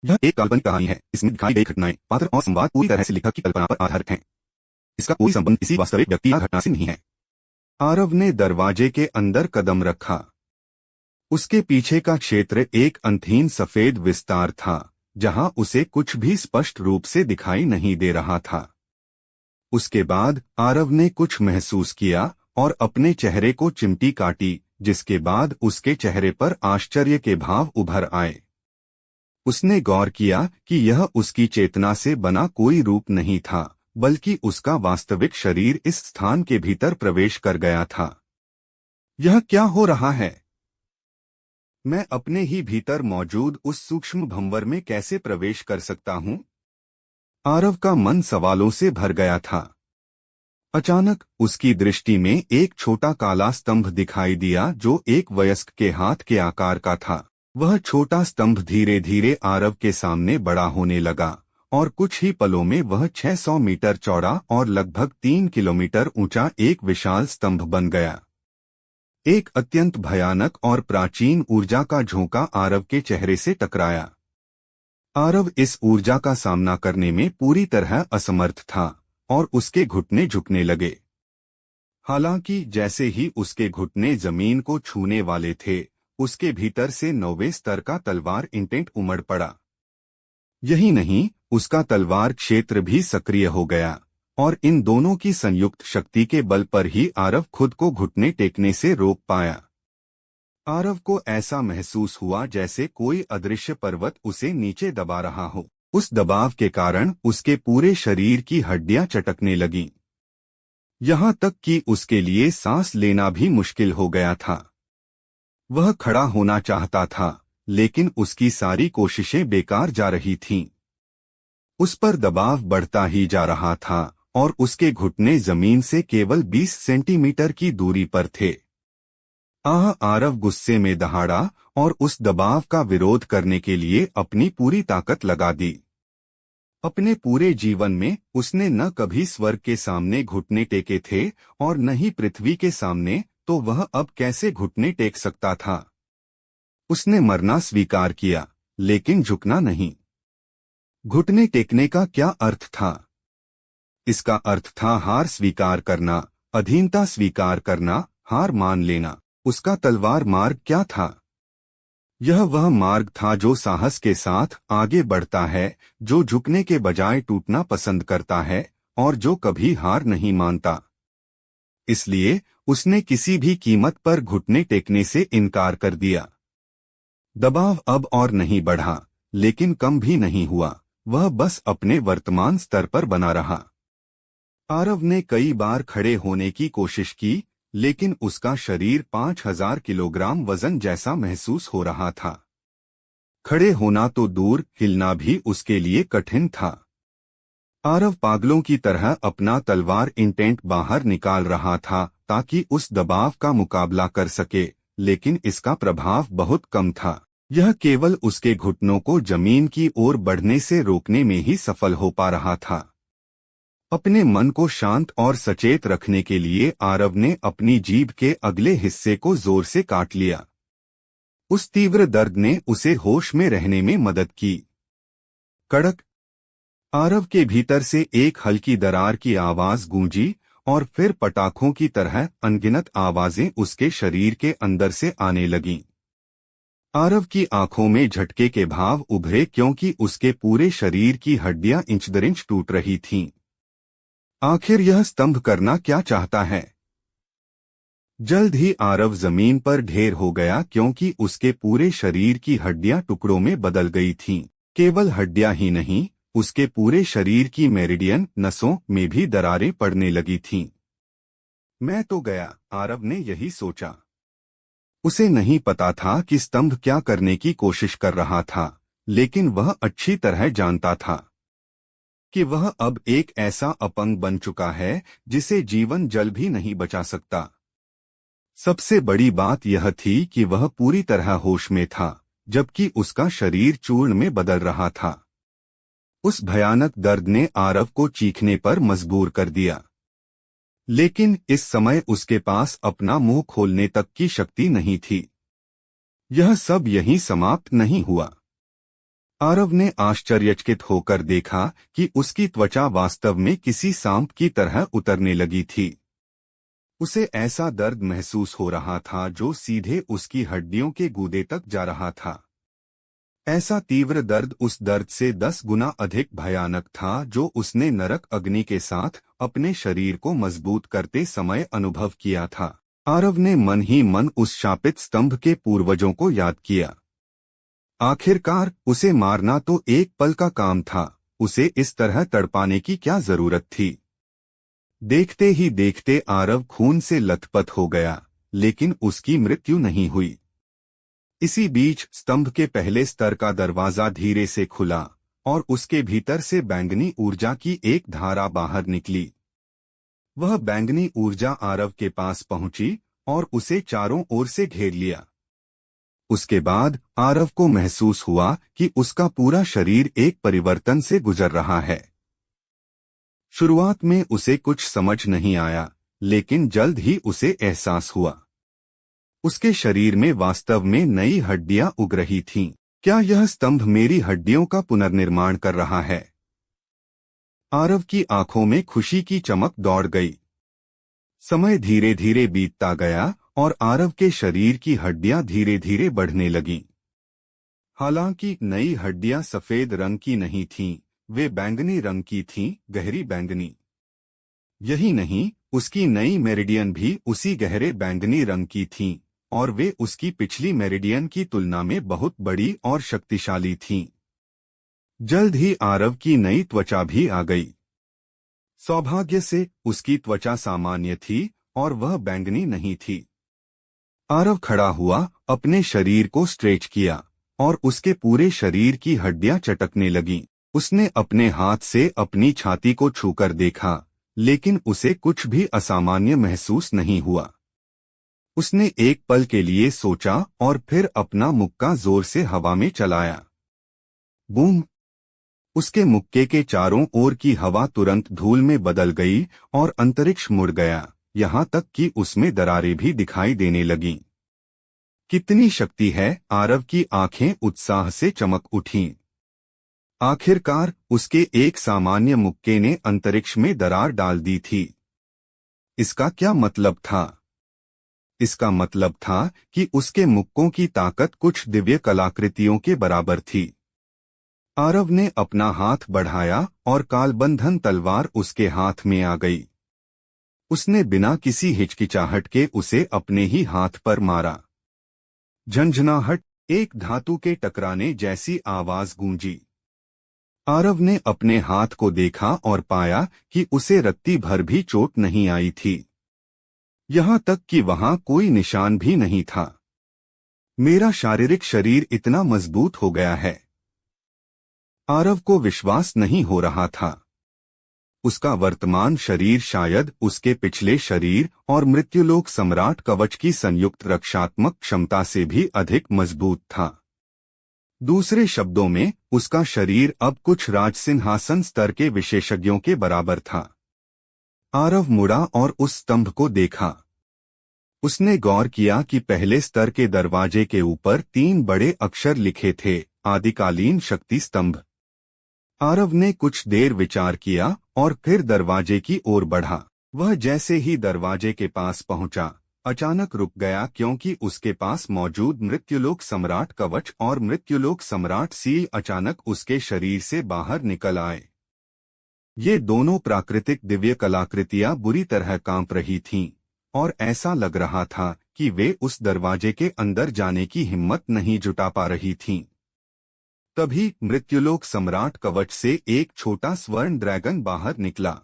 यह एक काल्पनिक कहानी है। इसमें दिखाई गई घटनाएं, पात्र और संवाद पूरी तरह से लेखक की कल्पना पर आधारित हैं। इसका कोई संबंध किसी वास्तविक व्यक्ति या घटना से नहीं है। आरव ने दरवाजे के अंदर कदम रखा। उसके पीछे का क्षेत्र एक अंतहीन सफेद विस्तार था, जहां उसे कुछ भी स्पष्ट रूप से दिखाई नहीं दे रहा था। उसके बाद आरव ने कुछ महसूस किया और अपने चेहरे को चिमटी काटी, जिसके बाद उसके चेहरे पर आश्चर्य के भाव उभर आए। उसने गौर किया कि यह उसकी चेतना से बना कोई रूप नहीं था, बल्कि उसका वास्तविक शरीर इस स्थान के भीतर प्रवेश कर गया था। यह क्या हो रहा है? मैं अपने ही भीतर मौजूद उस सूक्ष्म भंवर में कैसे प्रवेश कर सकता हूं? आरव का मन सवालों से भर गया था। अचानक उसकी दृष्टि में एक छोटा काला स्तंभ दिखाई दिया, जो एक वयस्क के हाथ के आकार का था। वह छोटा स्तंभ धीरे धीरे आरव के सामने बड़ा होने लगा और कुछ ही पलों में वह 600 मीटर चौड़ा और लगभग 3 किलोमीटर ऊंचा एक विशाल स्तंभ बन गया। एक अत्यंत भयानक और प्राचीन ऊर्जा का झोंका आरव के चेहरे से टकराया। आरव इस ऊर्जा का सामना करने में पूरी तरह असमर्थ था और उसके घुटने झुकने लगे। हालांकि जैसे ही उसके घुटने जमीन को छूने वाले थे, उसके भीतर से 9वें स्तर का तलवार इंटेंट उमड़ पड़ा। यही नहीं, उसका तलवार क्षेत्र भी सक्रिय हो गया और इन दोनों की संयुक्त शक्ति के बल पर ही आरव खुद को घुटने टेकने से रोक पाया। आरव को ऐसा महसूस हुआ जैसे कोई अदृश्य पर्वत उसे नीचे दबा रहा हो। उस दबाव के कारण उसके पूरे शरीर की हड्डियां चटकने लगीं। यहाँ तक कि उसके लिए सांस लेना भी मुश्किल हो गया था। वह खड़ा होना चाहता था, लेकिन उसकी सारी कोशिशें बेकार जा रही थीं। उस पर दबाव बढ़ता ही जा रहा था और उसके घुटने जमीन से केवल 20 सेंटीमीटर की दूरी पर थे। आरव गुस्से में दहाड़ा और उस दबाव का विरोध करने के लिए अपनी पूरी ताकत लगा दी। अपने पूरे जीवन में उसने न कभी स्वर्ग के सामने घुटने टेके थे और न ही पृथ्वी के सामने, तो वह अब कैसे घुटने टेक सकता था? उसने मरना स्वीकार किया, लेकिन झुकना नहीं। घुटने टेकने का क्या अर्थ था? इसका अर्थ था हार स्वीकार करना, अधीनता स्वीकार करना, हार मान लेना। उसका तलवार मार्ग क्या था? यह वह मार्ग था जो साहस के साथ आगे बढ़ता है, जो झुकने के बजाय टूटना पसंद करता है और जो कभी हार नहीं मानता। इसलिए उसने किसी भी कीमत पर घुटने टेकने से इनकार कर दिया। दबाव अब और नहीं बढ़ा, लेकिन कम भी नहीं हुआ। वह बस अपने वर्तमान स्तर पर बना रहा। आरव ने कई बार खड़े होने की कोशिश की, लेकिन उसका शरीर 5000 किलोग्राम वजन जैसा महसूस हो रहा था। खड़े होना तो दूर, हिलना भी उसके लिए कठिन था। आरव पागलों की तरह अपना तलवार इंटेंट बाहर निकाल रहा था ताकि उस दबाव का मुकाबला कर सके, लेकिन इसका प्रभाव बहुत कम था। यह केवल उसके घुटनों को जमीन की ओर बढ़ने से रोकने में ही सफल हो पा रहा था। अपने मन को शांत और सचेत रखने के लिए आरव ने अपनी जीभ के अगले हिस्से को जोर से काट लिया। उस तीव्र दर्द ने उसे होश में रहने में मदद की। कड़क। आरव के भीतर से एक हल्की दरार की आवाज गूंजी और फिर पटाखों की तरह अनगिनत आवाजें उसके शरीर के अंदर से आने लगीं। आरव की आंखों में झटके के भाव उभरे, क्योंकि उसके पूरे शरीर की हड्डियां इंच दर इंच टूट रही थीं। आखिर यह स्तंभ करना क्या चाहता है? जल्द ही आरव जमीन पर ढेर हो गया, क्योंकि उसके पूरे शरीर की हड्डियां टुकड़ों में बदल गई थीं। केवल हड्डियां ही नहीं, उसके पूरे शरीर की मेरिडियन नसों में भी दरारें पड़ने लगी थीं। मैं तो गया, आरव ने यही सोचा। उसे नहीं पता था कि स्तंभ क्या करने की कोशिश कर रहा था, लेकिन वह अच्छी तरह जानता था कि वह अब एक ऐसा अपंग बन चुका है जिसे जीवन जल भी नहीं बचा सकता। सबसे बड़ी बात यह थी कि वह पूरी तरह होश में था, जबकि उसका शरीर चूर्ण में बदल रहा था। उस भयानक दर्द ने आरव को चीखने पर मजबूर कर दिया, लेकिन इस समय उसके पास अपना मुंह खोलने तक की शक्ति नहीं थी। यह सब यहीं समाप्त नहीं हुआ। आरव ने आश्चर्यचकित होकर देखा कि उसकी त्वचा वास्तव में किसी सांप की तरह उतरने लगी थी। उसे ऐसा दर्द महसूस हो रहा था जो सीधे उसकी हड्डियों के गूदे तक जा रहा था। ऐसा तीव्र दर्द उस दर्द से 10 गुना अधिक भयानक था जो उसने नरक अग्नि के साथ अपने शरीर को मजबूत करते समय अनुभव किया था। आरव ने मन ही मन उस शापित स्तंभ के पूर्वजों को याद किया। आखिरकार उसे मारना तो एक पल का काम था, उसे इस तरह तड़पाने की क्या जरूरत थी। देखते ही देखते आरव खून से लथपथ हो गया, लेकिन उसकी मृत्यु नहीं हुई। इसी बीच स्तंभ के पहले स्तर का दरवाजा धीरे से खुला और उसके भीतर से बैंगनी ऊर्जा की एक धारा बाहर निकली। वह बैंगनी ऊर्जा आरव के पास पहुंची और उसे चारों ओर से घेर लिया। उसके बाद आरव को महसूस हुआ कि उसका पूरा शरीर एक परिवर्तन से गुजर रहा है। शुरुआत में उसे कुछ समझ नहीं आया, लेकिन जल्द ही उसे एहसास हुआ। उसके शरीर में वास्तव में नई हड्डियां उग रही थीं। क्या यह स्तंभ मेरी हड्डियों का पुनर्निर्माण कर रहा है? आरव की आंखों में खुशी की चमक दौड़ गई। समय धीरे धीरे बीतता गया और आरव के शरीर की हड्डियां धीरे धीरे बढ़ने लगीं। हालांकि नई हड्डियां सफेद रंग की नहीं थीं, वे बैंगनी रंग की थीं, गहरी बैंगनी। यही नहीं, उसकी नई मेरिडियन भी उसी गहरे बैंगनी रंग की थीं और वे उसकी पिछली मेरिडियन की तुलना में बहुत बड़ी और शक्तिशाली थीं। जल्द ही आरव की नई त्वचा भी आ गई। सौभाग्य से उसकी त्वचा सामान्य थी और वह बैंगनी नहीं थी। आरव खड़ा हुआ, अपने शरीर को स्ट्रेच किया और उसके पूरे शरीर की हड्डियां चटकने लगीं। उसने अपने हाथ से अपनी छाती को छूकर देखा, लेकिन उसे कुछ भी असामान्य महसूस नहीं हुआ। उसने एक पल के लिए सोचा और फिर अपना मुक्का जोर से हवा में चलाया। बूम! उसके मुक्के के चारों ओर की हवा तुरंत धूल में बदल गई और अंतरिक्ष मुड़ गया, यहाँ तक कि उसमें दरारें भी दिखाई देने लगीं। कितनी शक्ति है! आरव की आंखें उत्साह से चमक उठीं। आखिरकार उसके एक सामान्य मुक्के ने अंतरिक्ष में दरार डाल दी थी। इसका क्या मतलब था? इसका मतलब था कि उसके मुक्कों की ताकत कुछ दिव्य कलाकृतियों के बराबर थी। आरव ने अपना हाथ बढ़ाया और कालबंधन तलवार उसके हाथ में आ गई। उसने बिना किसी हिचकिचाहट के उसे अपने ही हाथ पर मारा। झंझनाहट, एक धातु के टकराने जैसी आवाज गूंजी। आरव ने अपने हाथ को देखा और पाया कि उसे रत्ती भर भी चोट नहीं आई थी। यहाँ तक कि वहां कोई निशान भी नहीं था। मेरा शारीरिक शरीर इतना मजबूत हो गया है। आरव को विश्वास नहीं हो रहा था। उसका वर्तमान शरीर शायद उसके पिछले शरीर और मृत्युलोक सम्राट कवच की संयुक्त रक्षात्मक क्षमता से भी अधिक मजबूत था। दूसरे शब्दों में, उसका शरीर अब कुछ राजसिंहासन स्तर के विशेषज्ञों के बराबर था। आरव मुड़ा और उस स्तंभ को देखा। उसने गौर किया कि पहले स्तर के दरवाजे के ऊपर 3 बड़े अक्षर लिखे थे, आदिकालीन शक्ति स्तंभ। आरव ने कुछ देर विचार किया और फिर दरवाजे की ओर बढ़ा। वह जैसे ही दरवाजे के पास पहुंचा, अचानक रुक गया क्योंकि उसके पास मौजूद मृत्युलोक सम्राट कवच और मृत्युलोक सम्राट सील अचानक उसके शरीर से बाहर निकल आए। ये दोनों प्राकृतिक दिव्य कलाकृतियां बुरी तरह कांप रही थीं और ऐसा लग रहा था कि वे उस दरवाजे के अंदर जाने की हिम्मत नहीं जुटा पा रही थीं। तभी मृत्युलोक सम्राट कवच से एक छोटा स्वर्ण ड्रैगन बाहर निकला।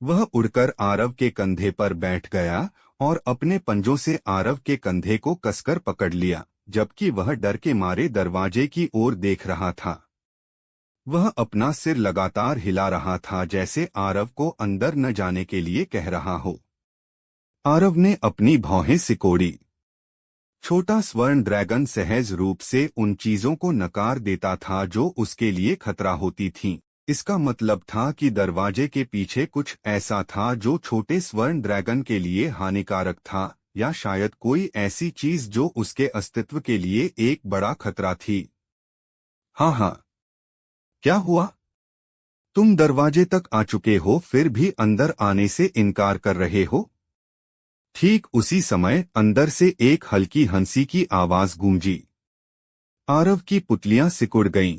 वह उड़कर आरव के कंधे पर बैठ गया और अपने पंजों से आरव के कंधे को कसकर पकड़ लिया, जबकि वह डर के मारे दरवाजे की ओर देख रहा था। वह अपना सिर लगातार हिला रहा था जैसे आरव को अंदर न जाने के लिए कह रहा हो। आरव ने अपनी भौहें सिकोड़ी। छोटा स्वर्ण ड्रैगन सहज रूप से उन चीजों को नकार देता था जो उसके लिए खतरा होती थीं। इसका मतलब था कि दरवाजे के पीछे कुछ ऐसा था जो छोटे स्वर्ण ड्रैगन के लिए हानिकारक था, या शायद कोई ऐसी चीज जो उसके अस्तित्व के लिए एक बड़ा खतरा थी। हाँ हाँ, क्या हुआ? तुम दरवाजे तक आ चुके हो फिर भी अंदर आने से इनकार कर रहे हो? ठीक उसी समय अंदर से एक हल्की हंसी की आवाज गूंजी। आरव की पुतलियां सिकुड़ गईं।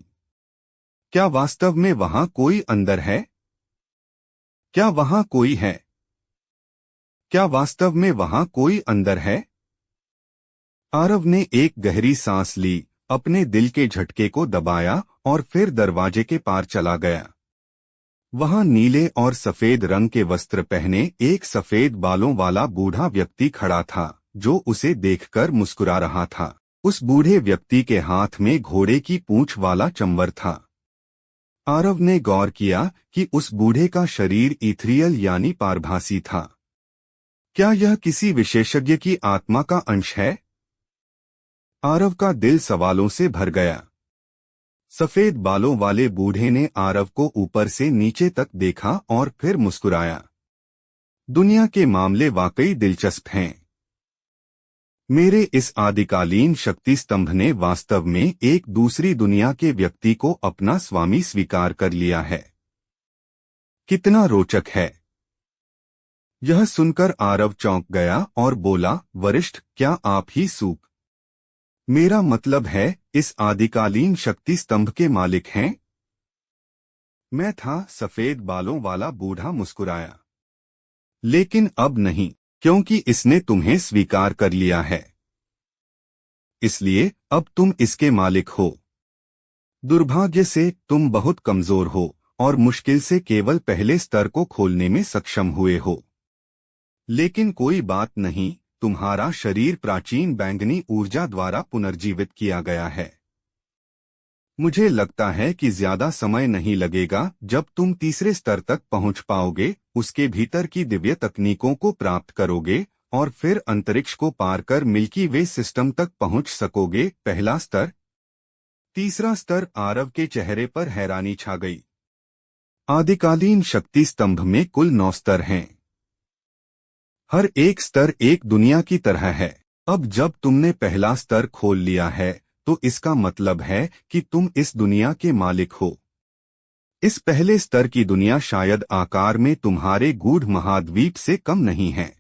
क्या वास्तव में वहां कोई अंदर है? क्या वहां कोई है? क्या वास्तव में वहां कोई अंदर है? आरव ने एक गहरी सांस ली, अपने दिल के झटके को दबाया और फिर दरवाजे के पार चला गया। वहां नीले और सफेद रंग के वस्त्र पहने एक सफेद बालों वाला बूढ़ा व्यक्ति खड़ा था, जो उसे देखकर मुस्कुरा रहा था। उस बूढ़े व्यक्ति के हाथ में घोड़े की पूंछ वाला चंवर था। आरव ने गौर किया कि उस बूढ़े का शरीर इथरियल यानी पारभासी था। क्या यह किसी विशेषज्ञ की आत्मा का अंश है? आरव का दिल सवालों से भर गया। सफेद बालों वाले बूढ़े ने आरव को ऊपर से नीचे तक देखा और फिर मुस्कुराया। दुनिया के मामले वाकई दिलचस्प हैं। मेरे इस आदिकालीन शक्ति स्तंभ ने वास्तव में एक दूसरी दुनिया के व्यक्ति को अपना स्वामी स्वीकार कर लिया है। कितना रोचक है! यह सुनकर आरव चौंक गया और बोला, वरिष्ठ, क्या आप ही सूक? मेरा मतलब है, इस आदिकालीन शक्ति स्तंभ के मालिक हैं? मैं था, सफेद बालों वाला बूढ़ा मुस्कुराया। लेकिन अब नहीं, क्योंकि इसने तुम्हें स्वीकार कर लिया है। इसलिए अब तुम इसके मालिक हो। दुर्भाग्य से तुम बहुत कमजोर हो और मुश्किल से केवल पहले स्तर को खोलने में सक्षम हुए हो। लेकिन कोई बात नहीं, तुम्हारा शरीर प्राचीन बैंगनी ऊर्जा द्वारा पुनर्जीवित किया गया है। मुझे लगता है कि ज्यादा समय नहीं लगेगा जब तुम तीसरे स्तर तक पहुंच पाओगे, उसके भीतर की दिव्य तकनीकों को प्राप्त करोगे और फिर अंतरिक्ष को पार कर मिल्की वे सिस्टम तक पहुंच सकोगे। पहला स्तर, तीसरा स्तर। आरव के चेहरे पर हैरानी छा गई। आदिकालीन शक्ति स्तंभ में कुल 9 स्तर हैं। हर एक स्तर एक दुनिया की तरह है। अब जब तुमने पहला स्तर खोल लिया है, तो इसका मतलब है कि तुम इस दुनिया के मालिक हो। इस पहले स्तर की दुनिया शायद आकार में तुम्हारे गूढ़ महाद्वीप से कम नहीं है।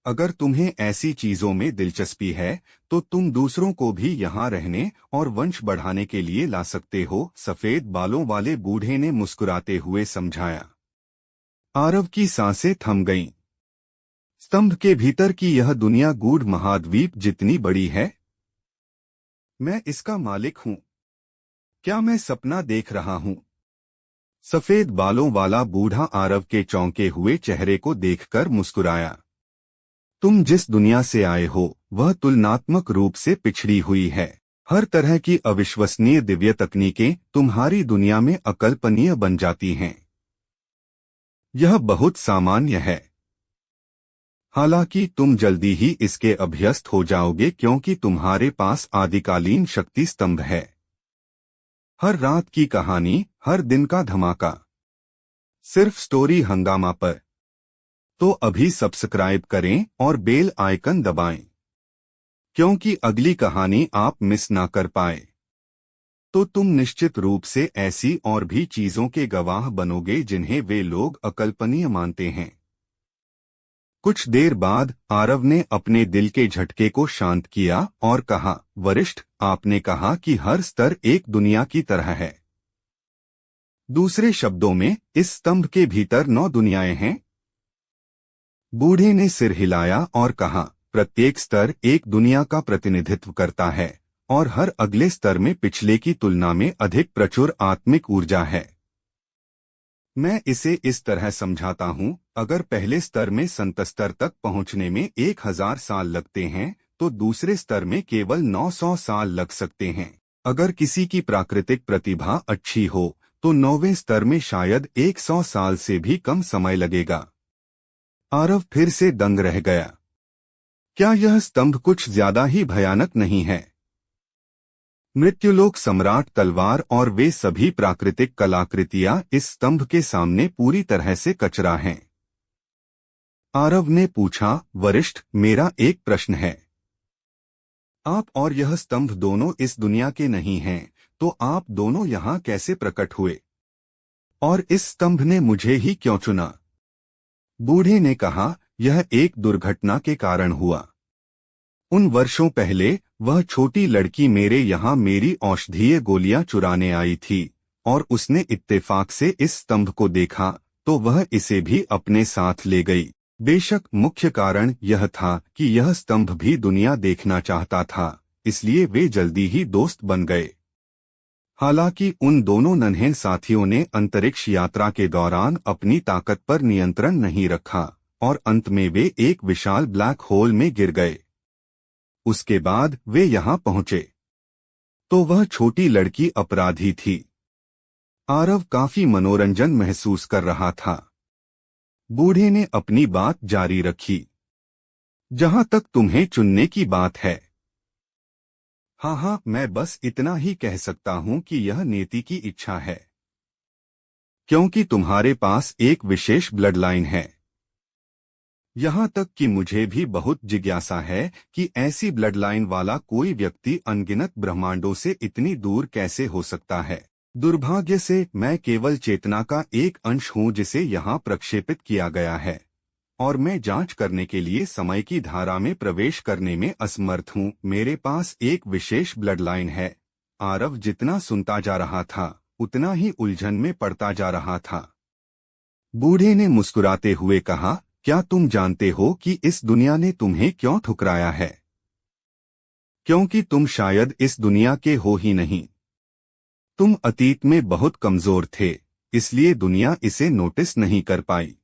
अगर तुम्हें ऐसी चीजों में दिलचस्पी है, तो तुम दूसरों को भी यहाँ रहने और वंश बढ़ाने के लिए ला सकते हो, सफेद बालों वाले बूढ़े ने मुस्कुराते हुए समझाया। आरव की सांसें थम गईं। स्तंभ के भीतर की यह दुनिया गूढ़ महाद्वीप जितनी बड़ी है। मैं इसका मालिक हूँ। क्या मैं सपना देख रहा हूँ? सफेद बालों वाला बूढ़ा आरव के चौंके हुए चेहरे को देखकर मुस्कुराया। तुम जिस दुनिया से आए हो, वह तुलनात्मक रूप से पिछड़ी हुई है। हर तरह की अविश्वसनीय दिव्य तकनीकें तुम्हारी दुनिया में अकल्पनीय बन जाती हैं। यह बहुत सामान्य है। हालांकि तुम जल्दी ही इसके अभ्यस्त हो जाओगे, क्योंकि तुम्हारे पास आदिकालीन शक्ति स्तंभ है। हर रात की कहानी, हर दिन का धमाका, सिर्फ स्टोरी हंगामा पर। तो अभी सब्सक्राइब करें और बेल आइकन दबाएं, क्योंकि अगली कहानी आप मिस ना कर पाए। तो तुम निश्चित रूप से ऐसी और भी चीजों के गवाह बनोगे जिन्हें वे लोग अकल्पनीय मानते हैं। कुछ देर बाद आरव ने अपने दिल के झटके को शांत किया और कहा, वरिष्ठ, आपने कहा कि हर स्तर एक दुनिया की तरह है। दूसरे शब्दों में, इस स्तंभ के भीतर 9 दुनियाएं हैं? बूढ़े ने सिर हिलाया और कहा, प्रत्येक स्तर एक दुनिया का प्रतिनिधित्व करता है और हर अगले स्तर में पिछले की तुलना में अधिक प्रचुर आत्मिक ऊर्जा है। मैं इसे इस तरह समझाता हूँ, अगर पहले स्तर में संत स्तर तक पहुँचने में 1000 साल लगते हैं, तो दूसरे स्तर में केवल 900 साल लग सकते हैं। अगर किसी की प्राकृतिक प्रतिभा अच्छी हो, तो 9वें स्तर में शायद 100 साल से भी कम समय लगेगा। आरव फिर से दंग रह गया। क्या यह स्तंभ कुछ ज्यादा ही भयानक नहीं है? मृत्युलोक सम्राट तलवार और वे सभी प्राकृतिक कलाकृतियां इस स्तंभ के सामने पूरी तरह से कचरा हैं। आरव ने पूछा, वरिष्ठ, मेरा एक प्रश्न है। आप और यह स्तंभ दोनों इस दुनिया के नहीं हैं, तो आप दोनों यहाँ कैसे प्रकट हुए? और इस स्तंभ ने मुझे ही क्यों चुना? बूढ़े ने कहा, यह एक दुर्घटना के कारण हुआ। उन वर्षों पहले वह छोटी लड़की मेरे यहाँ मेरी औषधीय गोलियां चुराने आई थी और उसने इत्तेफाक से इस स्तंभ को देखा तो वह इसे भी अपने साथ ले गई। बेशक मुख्य कारण यह था कि यह स्तंभ भी दुनिया देखना चाहता था, इसलिए वे जल्दी ही दोस्त बन गए। हालांकि उन दोनों नन्हे साथियों ने अंतरिक्ष यात्रा के दौरान अपनी ताकत पर नियंत्रण नहीं रखा और अंत में वे एक विशाल ब्लैक होल में गिर गए। उसके बाद वे यहाँ पहुंचे तो वह छोटी लड़की अपराधी थी। आरव काफी मनोरंजन महसूस कर रहा था। बूढ़े ने अपनी बात जारी रखी, जहां तक तुम्हें चुनने की बात है। हाँ, मैं बस इतना ही कह सकता हूं कि यह नियति की इच्छा है, क्योंकि तुम्हारे पास एक विशेष ब्लड लाइन है। यहाँ तक कि मुझे भी बहुत जिज्ञासा है कि ऐसी ब्लड लाइन वाला कोई व्यक्ति अनगिनत ब्रह्मांडों से इतनी दूर कैसे हो सकता है। दुर्भाग्य से मैं केवल चेतना का एक अंश हूँ जिसे यहाँ प्रक्षेपित किया गया है और मैं जांच करने के लिए समय की धारा में प्रवेश करने में असमर्थ हूँ। मेरे पास एक विशेष ब्लड लाइन है। आरव जितना सुनता जा रहा था उतना ही उलझन में पड़ता जा रहा था। बूढ़े ने मुस्कुराते हुए कहा, क्या तुम जानते हो कि इस दुनिया ने तुम्हें क्यों ठुकराया है? क्योंकि तुम शायद इस दुनिया के हो ही नहीं। तुम अतीत में बहुत कमजोर थे, इसलिए दुनिया इसे नोटिस नहीं कर पाई।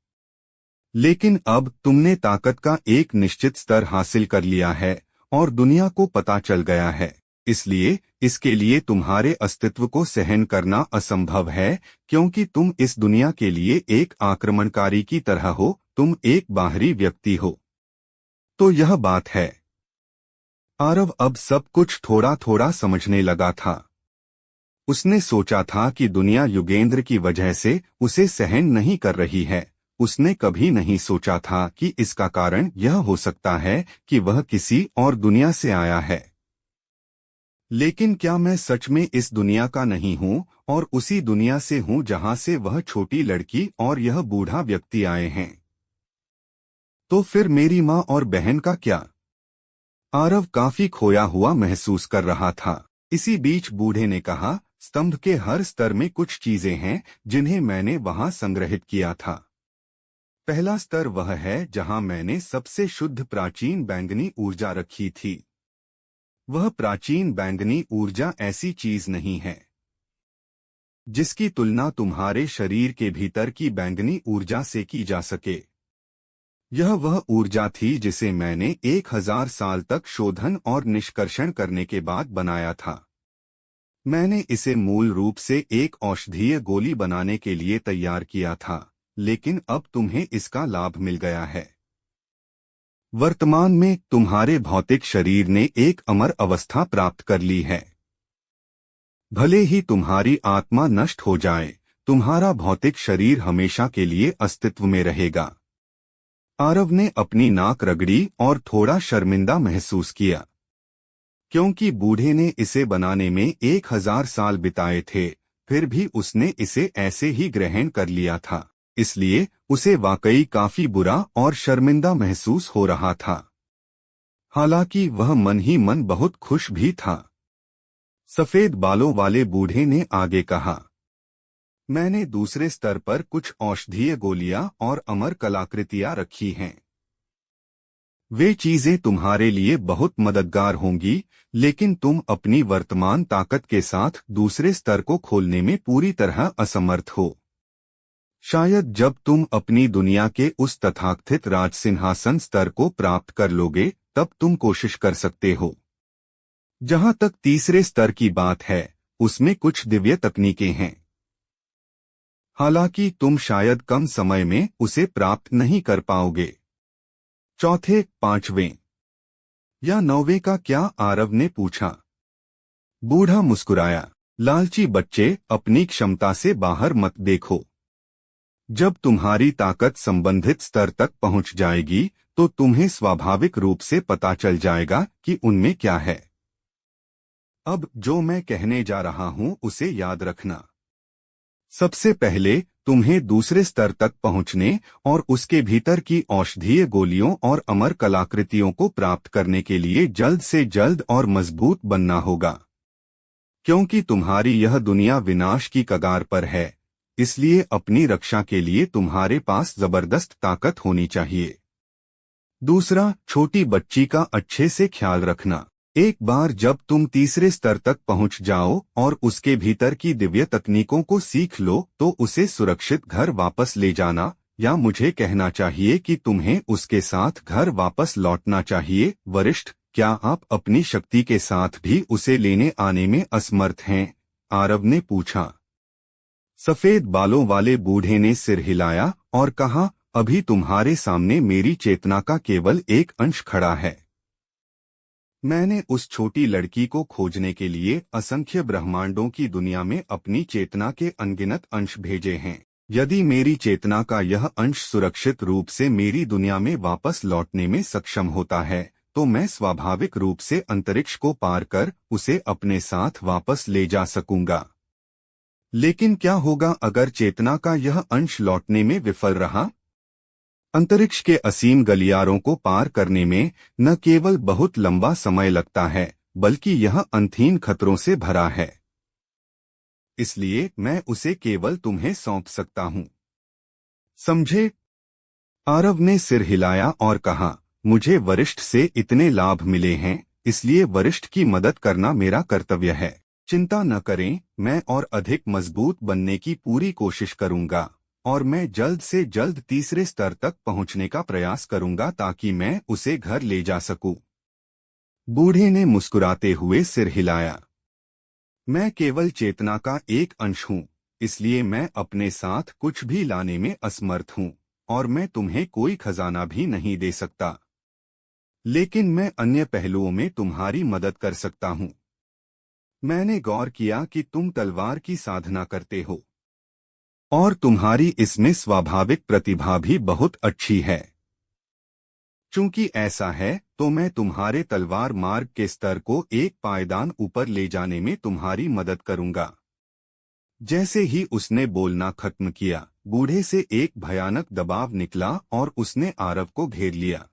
लेकिन अब तुमने ताकत का एक निश्चित स्तर हासिल कर लिया है और दुनिया को पता चल गया है, इसलिए इसके लिए तुम्हारे अस्तित्व को सहन करना असंभव है, क्योंकि तुम इस दुनिया के लिए एक आक्रमणकारी की तरह हो। तुम एक बाहरी व्यक्ति हो। तो यह बात है। आरव अब सब कुछ थोड़ा थोड़ा समझने लगा था। उसने सोचा था कि दुनिया युगेंद्र की वजह से उसे सहन नहीं कर रही है। उसने कभी नहीं सोचा था कि इसका कारण यह हो सकता है कि वह किसी और दुनिया से आया है। लेकिन क्या मैं सच में इस दुनिया का नहीं हूँ और उसी दुनिया से हूँ जहाँ से वह छोटी लड़की और यह बूढ़ा व्यक्ति आए हैं? तो फिर मेरी माँ और बहन का क्या? आरव काफी खोया हुआ महसूस कर रहा था। इसी बीच बूढ़े ने कहा, स्तंभ के हर स्तर में कुछ चीजें हैं जिन्हें मैंने वहां संग्रहित किया था। पहला स्तर वह है जहां मैंने सबसे शुद्ध प्राचीन बैंगनी ऊर्जा रखी थी। वह प्राचीन बैंगनी ऊर्जा ऐसी चीज नहीं है जिसकी तुलना तुम्हारे शरीर के भीतर की बैंगनी ऊर्जा से की जा सके। यह वह ऊर्जा थी जिसे मैंने 1000 साल तक शोधन और निष्कर्षण करने के बाद बनाया था। मैंने इसे मूल रूप से एक औषधीय गोली बनाने के लिए तैयार किया था, लेकिन अब तुम्हें इसका लाभ मिल गया है। वर्तमान में तुम्हारे भौतिक शरीर ने एक अमर अवस्था प्राप्त कर ली है। भले ही तुम्हारी आत्मा नष्ट हो जाए, तुम्हारा भौतिक शरीर हमेशा के लिए अस्तित्व में रहेगा। आरव ने अपनी नाक रगड़ी और थोड़ा शर्मिंदा महसूस किया, क्योंकि बूढ़े ने इसे बनाने में 1000 साल बिताए थे, फिर भी उसने इसे ऐसे ही ग्रहण कर लिया था। इसलिए उसे वाकई काफी बुरा और शर्मिंदा महसूस हो रहा था। हालांकि वह मन ही मन बहुत खुश भी था। सफेद बालों वाले बूढ़े ने आगे कहा, मैंने दूसरे स्तर पर कुछ औषधीय गोलियां और अमर कलाकृतियां रखी हैं। वे चीजें तुम्हारे लिए बहुत मददगार होंगी, लेकिन तुम अपनी वर्तमान ताकत के साथ दूसरे स्तर को खोलने में पूरी तरह असमर्थ हो। शायद जब तुम अपनी दुनिया के उस तथाकथित राजसिंहासन स्तर को प्राप्त कर लोगे, तब तुम कोशिश कर सकते हो। जहां तक तीसरे स्तर की बात है, उसमें कुछ दिव्य तकनीकें हैं। हालांकि तुम शायद कम समय में उसे प्राप्त नहीं कर पाओगे। चौथे, पांचवें या नौवें का क्या? आरव ने पूछा। बूढ़ा मुस्कुराया, लालची बच्चे, अपनी क्षमता से बाहर मत देखो। जब तुम्हारी ताकत संबंधित स्तर तक पहुंच जाएगी तो तुम्हें स्वाभाविक रूप से पता चल जाएगा कि उनमें क्या है। अब जो मैं कहने जा रहा हूं उसे याद रखना। सबसे पहले तुम्हें दूसरे स्तर तक पहुंचने और उसके भीतर की औषधीय गोलियों और अमर कलाकृतियों को प्राप्त करने के लिए जल्द से जल्द और मजबूत बनना होगा, क्योंकि तुम्हारी यह दुनिया विनाश की कगार पर है। इसलिए अपनी रक्षा के लिए तुम्हारे पास जबरदस्त ताकत होनी चाहिए। दूसरा, छोटी बच्ची का अच्छे से ख्याल रखना। एक बार जब तुम तीसरे स्तर तक पहुंच जाओ और उसके भीतर की दिव्य तकनीकों को सीख लो तो उसे सुरक्षित घर वापस ले जाना, या मुझे कहना चाहिए कि तुम्हें उसके साथ घर वापस लौटना चाहिए। वरिष्ठ, क्या आप अपनी शक्ति के साथ भी उसे लेने आने में असमर्थ हैं? आरव ने पूछा। सफेद बालों वाले बूढ़े ने सिर हिलाया और कहा, अभी तुम्हारे सामने मेरी चेतना का केवल एक अंश खड़ा है। मैंने उस छोटी लड़की को खोजने के लिए असंख्य ब्रह्मांडों की दुनिया में अपनी चेतना के अनगिनत अंश भेजे हैं। यदि मेरी चेतना का यह अंश सुरक्षित रूप से मेरी दुनिया में वापस लौटने में सक्षम होता है तो मैं स्वाभाविक रूप से अंतरिक्ष को पार कर उसे अपने साथ वापस ले जा सकूंगा। लेकिन क्या होगा अगर चेतना का यह अंश लौटने में विफल रहा? अंतरिक्ष के असीम गलियारों को पार करने में न केवल बहुत लंबा समय लगता है, बल्कि यह अंतहीन खतरों से भरा है। इसलिए मैं उसे केवल तुम्हें सौंप सकता हूं। समझे? आरव ने सिर हिलाया और कहा, मुझे वरिष्ठ से इतने लाभ मिले हैं, इसलिए वरिष्ठ की मदद करना मेरा कर्तव्य है। चिंता न करें, मैं और अधिक मजबूत बनने की पूरी कोशिश करूंगा और मैं जल्द से जल्द तीसरे स्तर तक पहुंचने का प्रयास करूंगा ताकि मैं उसे घर ले जा सकूं। बूढ़े ने मुस्कुराते हुए सिर हिलाया। मैं केवल चेतना का एक अंश हूं, इसलिए मैं अपने साथ कुछ भी लाने में असमर्थ हूं और मैं तुम्हें कोई खजाना भी नहीं दे सकता। लेकिन मैं अन्य पहलुओं में तुम्हारी मदद कर सकता हूं। मैंने गौर किया कि तुम तलवार की साधना करते हो और तुम्हारी इसमें स्वाभाविक प्रतिभा भी बहुत अच्छी है। चूंकि ऐसा है तो मैं तुम्हारे तलवार मार्ग के स्तर को एक पायदान ऊपर ले जाने में तुम्हारी मदद करूंगा। जैसे ही उसने बोलना खत्म किया, बूढ़े से एक भयानक दबाव निकला और उसने आरव को घेर लिया।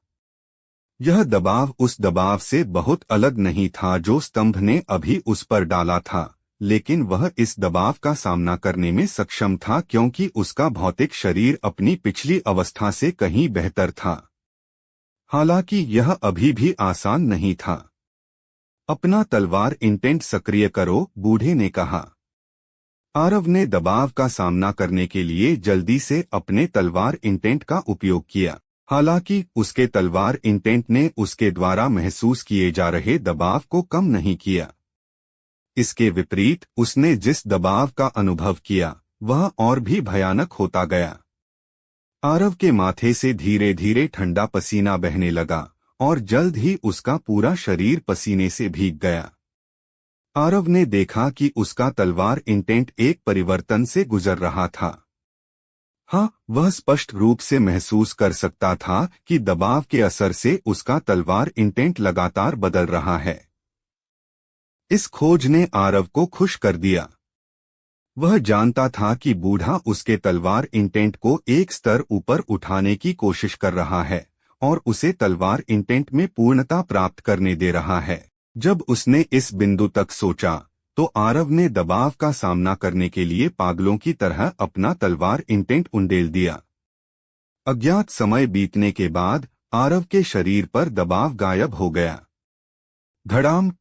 यह दबाव उस दबाव से बहुत अलग नहीं था जो स्तंभ ने अभी उस पर डाला था, लेकिन वह इस दबाव का सामना करने में सक्षम था क्योंकि उसका भौतिक शरीर अपनी पिछली अवस्था से कहीं बेहतर था। हालांकि यह अभी भी आसान नहीं था। अपना तलवार इंटेंट सक्रिय करो, बूढ़े ने कहा। आरव ने दबाव का सामना करने के लिए जल्दी से अपने तलवार इंटेंट का उपयोग किया। हालांकि उसके तलवार इंटेंट ने उसके द्वारा महसूस किए जा रहे दबाव को कम नहीं किया। इसके विपरीत उसने जिस दबाव का अनुभव किया वह और भी भयानक होता गया। आरव के माथे से धीरे धीरे ठंडा पसीना बहने लगा और जल्द ही उसका पूरा शरीर पसीने से भीग गया। आरव ने देखा कि उसका तलवार इंटेंट एक परिवर्तन से गुजर रहा था। हाँ, वह स्पष्ट रूप से महसूस कर सकता था कि दबाव के असर से उसका तलवार इंटेंट लगातार बदल रहा है। इस खोज ने आरव को खुश कर दिया। वह जानता था कि बूढ़ा उसके तलवार इंटेंट को एक स्तर ऊपर उठाने की कोशिश कर रहा है और उसे तलवार इंटेंट में पूर्णता प्राप्त करने दे रहा है। जब उसने इस बिंदु तक सोचा तो आरव ने दबाव का सामना करने के लिए पागलों की तरह अपना तलवार इंटेंट उंडेल दिया। अज्ञात समय बीतने के बाद आरव के शरीर पर दबाव गायब हो गया। धड़ाम!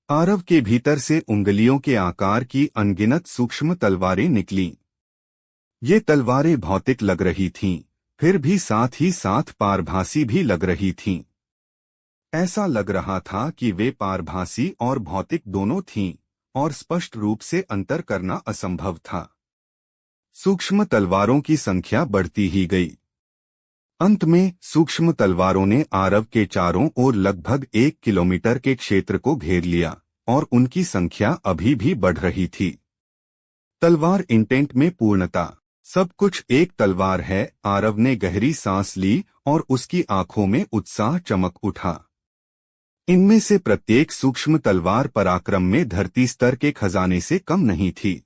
आरव के भीतर से उंगलियों के आकार की अनगिनत सूक्ष्म तलवारें निकलीं। ये तलवारें भौतिक लग रही थीं, फिर भी साथ ही साथ पारभासी भी लग रही थीं। ऐसा लग रहा था कि वे पारभासी और भौतिक दोनों थीं और स्पष्ट रूप से अंतर करना असंभव था। सूक्ष्म तलवारों की संख्या बढ़ती ही गई। अंत में सूक्ष्म तलवारों ने आरव के चारों ओर लगभग 1 किलोमीटर के क्षेत्र को घेर लिया और उनकी संख्या अभी भी बढ़ रही थी। तलवार इंटेंट में पूर्णता। सब कुछ एक तलवार है। आरव ने गहरी सांस ली और उसकी आंखों में उत्साह चमक उठा। इनमें से प्रत्येक सूक्ष्म तलवार पराक्रम में धरती स्तर के खजाने से कम नहीं थी।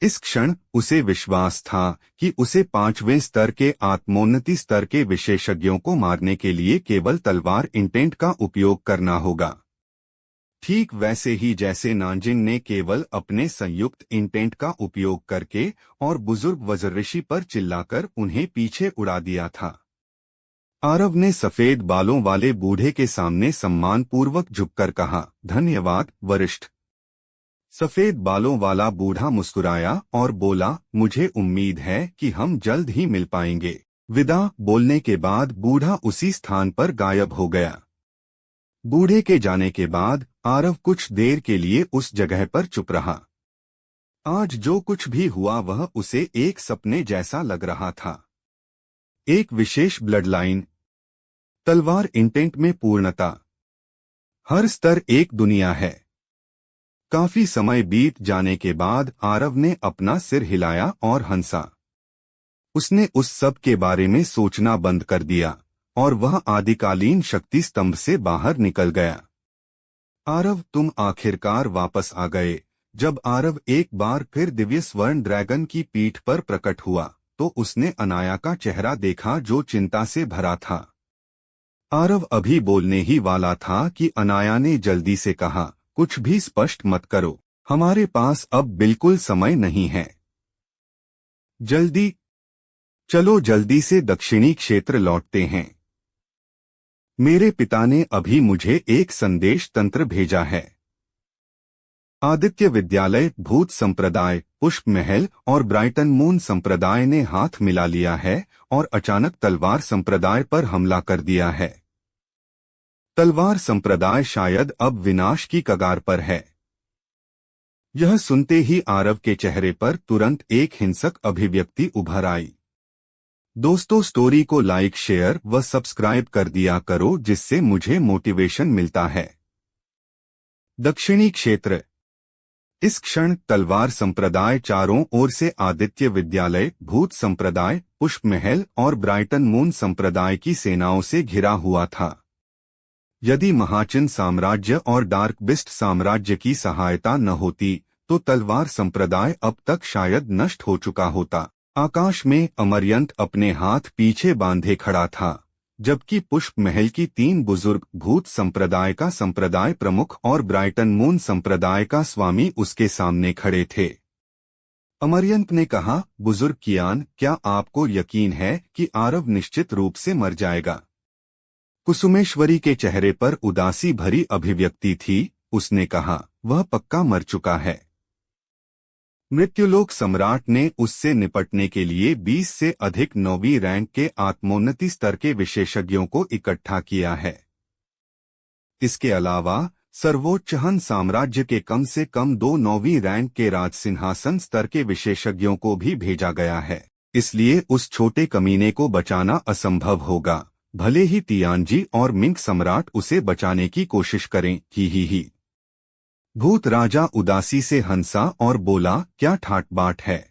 इस क्षण उसे विश्वास था कि उसे 5वें स्तर के आत्मोन्नति स्तर के विशेषज्ञों को मारने के लिए केवल तलवार इंटेंट का उपयोग करना होगा। ठीक वैसे ही जैसे नांजिन ने केवल अपने संयुक्त इंटेंट का उपयोग करके और बुजुर्ग वज्र ऋषि पर चिल्लाकर उन्हें पीछे उड़ा दिया था। आरव ने सफेद बालों वाले बूढ़े के सामने सम्मानपूर्वक झुककर कहा, धन्यवाद वरिष्ठ। सफेद बालों वाला बूढ़ा मुस्कुराया और बोला, मुझे उम्मीद है कि हम जल्द ही मिल पाएंगे। विदा बोलने के बाद बूढ़ा उसी स्थान पर गायब हो गया। बूढ़े के जाने के बाद आरव कुछ देर के लिए उस जगह पर चुप रहा। आज जो कुछ भी हुआ वह उसे एक सपने जैसा लग रहा था। एक विशेष ब्लड लाइन, तलवार इंटेंट में पूर्णता, हर स्तर एक दुनिया है। काफी समय बीत जाने के बाद आरव ने अपना सिर हिलाया और हंसा। उसने उस सब के बारे में सोचना बंद कर दिया और वह आदिकालीन शक्ति स्तंभ से बाहर निकल गया। आरव, तुम आखिरकार वापस आ गए। जब आरव एक बार फिर दिव्य स्वर्ण ड्रैगन की पीठ पर प्रकट हुआ तो उसने अनाया का चेहरा देखा जो चिंता से भरा था। आरव अभी बोलने ही वाला था कि अनाया ने जल्दी से कहा, कुछ भी स्पष्ट मत करो, हमारे पास अब बिल्कुल समय नहीं है। जल्दी चलो, जल्दी से दक्षिणी क्षेत्र लौटते हैं। मेरे पिता ने अभी मुझे एक संदेश तंत्र भेजा है। आदित्य विद्यालय, भूत संप्रदाय, पुष्प महल और ब्राइटन मून संप्रदाय ने हाथ मिला लिया है और अचानक तलवार संप्रदाय पर हमला कर दिया है। तलवार संप्रदाय शायद अब विनाश की कगार पर है। यह सुनते ही आरव के चेहरे पर तुरंत एक हिंसक अभिव्यक्ति उभर आई। दोस्तों, स्टोरी को लाइक, शेयर व सब्सक्राइब कर दिया करो जिससे मुझे मोटिवेशन मिलता है। दक्षिणी क्षेत्र। इस क्षण तलवार संप्रदाय चारों ओर से आदित्य विद्यालय, भूत संप्रदाय, पुष्प महल और ब्राइटन मून संप्रदाय की सेनाओं से घिरा हुआ था। यदि महाचिन साम्राज्य और डार्क बिस्ट साम्राज्य की सहायता न होती तो तलवार संप्रदाय अब तक शायद नष्ट हो चुका होता। आकाश में अमरयंत अपने हाथ पीछे बांधे खड़ा था, जबकि पुष्प महल की 3 बुजुर्ग, भूत संप्रदाय का संप्रदाय प्रमुख और ब्राइटन मून संप्रदाय का स्वामी उसके सामने खड़े थे। अमरयंत ने कहा, बुजुर्ग कियान, क्या आपको यकीन है कि आरव निश्चित रूप से मर जाएगा? कुसुमेश्वरी के चेहरे पर उदासी भरी अभिव्यक्ति थी। उसने कहा, वह पक्का मर चुका है। मृत्युलोक सम्राट ने उससे निपटने के लिए 20 से अधिक 9वीं रैंक के आत्मोन्नति स्तर के विशेषज्ञों को इकट्ठा किया है। इसके अलावा सर्वोच्च हन साम्राज्य के कम से कम 2 9वीं रैंक के राजसिंहासन स्तर के विशेषज्ञों को भी भेजा गया है। इसलिए उस छोटे कमीने को बचाना असंभव होगा, भले ही तियानजी और मिंग सम्राट उसे बचाने की कोशिश करें। ही। भूत राजा उदासी से हंसा और बोला, क्या ठाट-बाट है?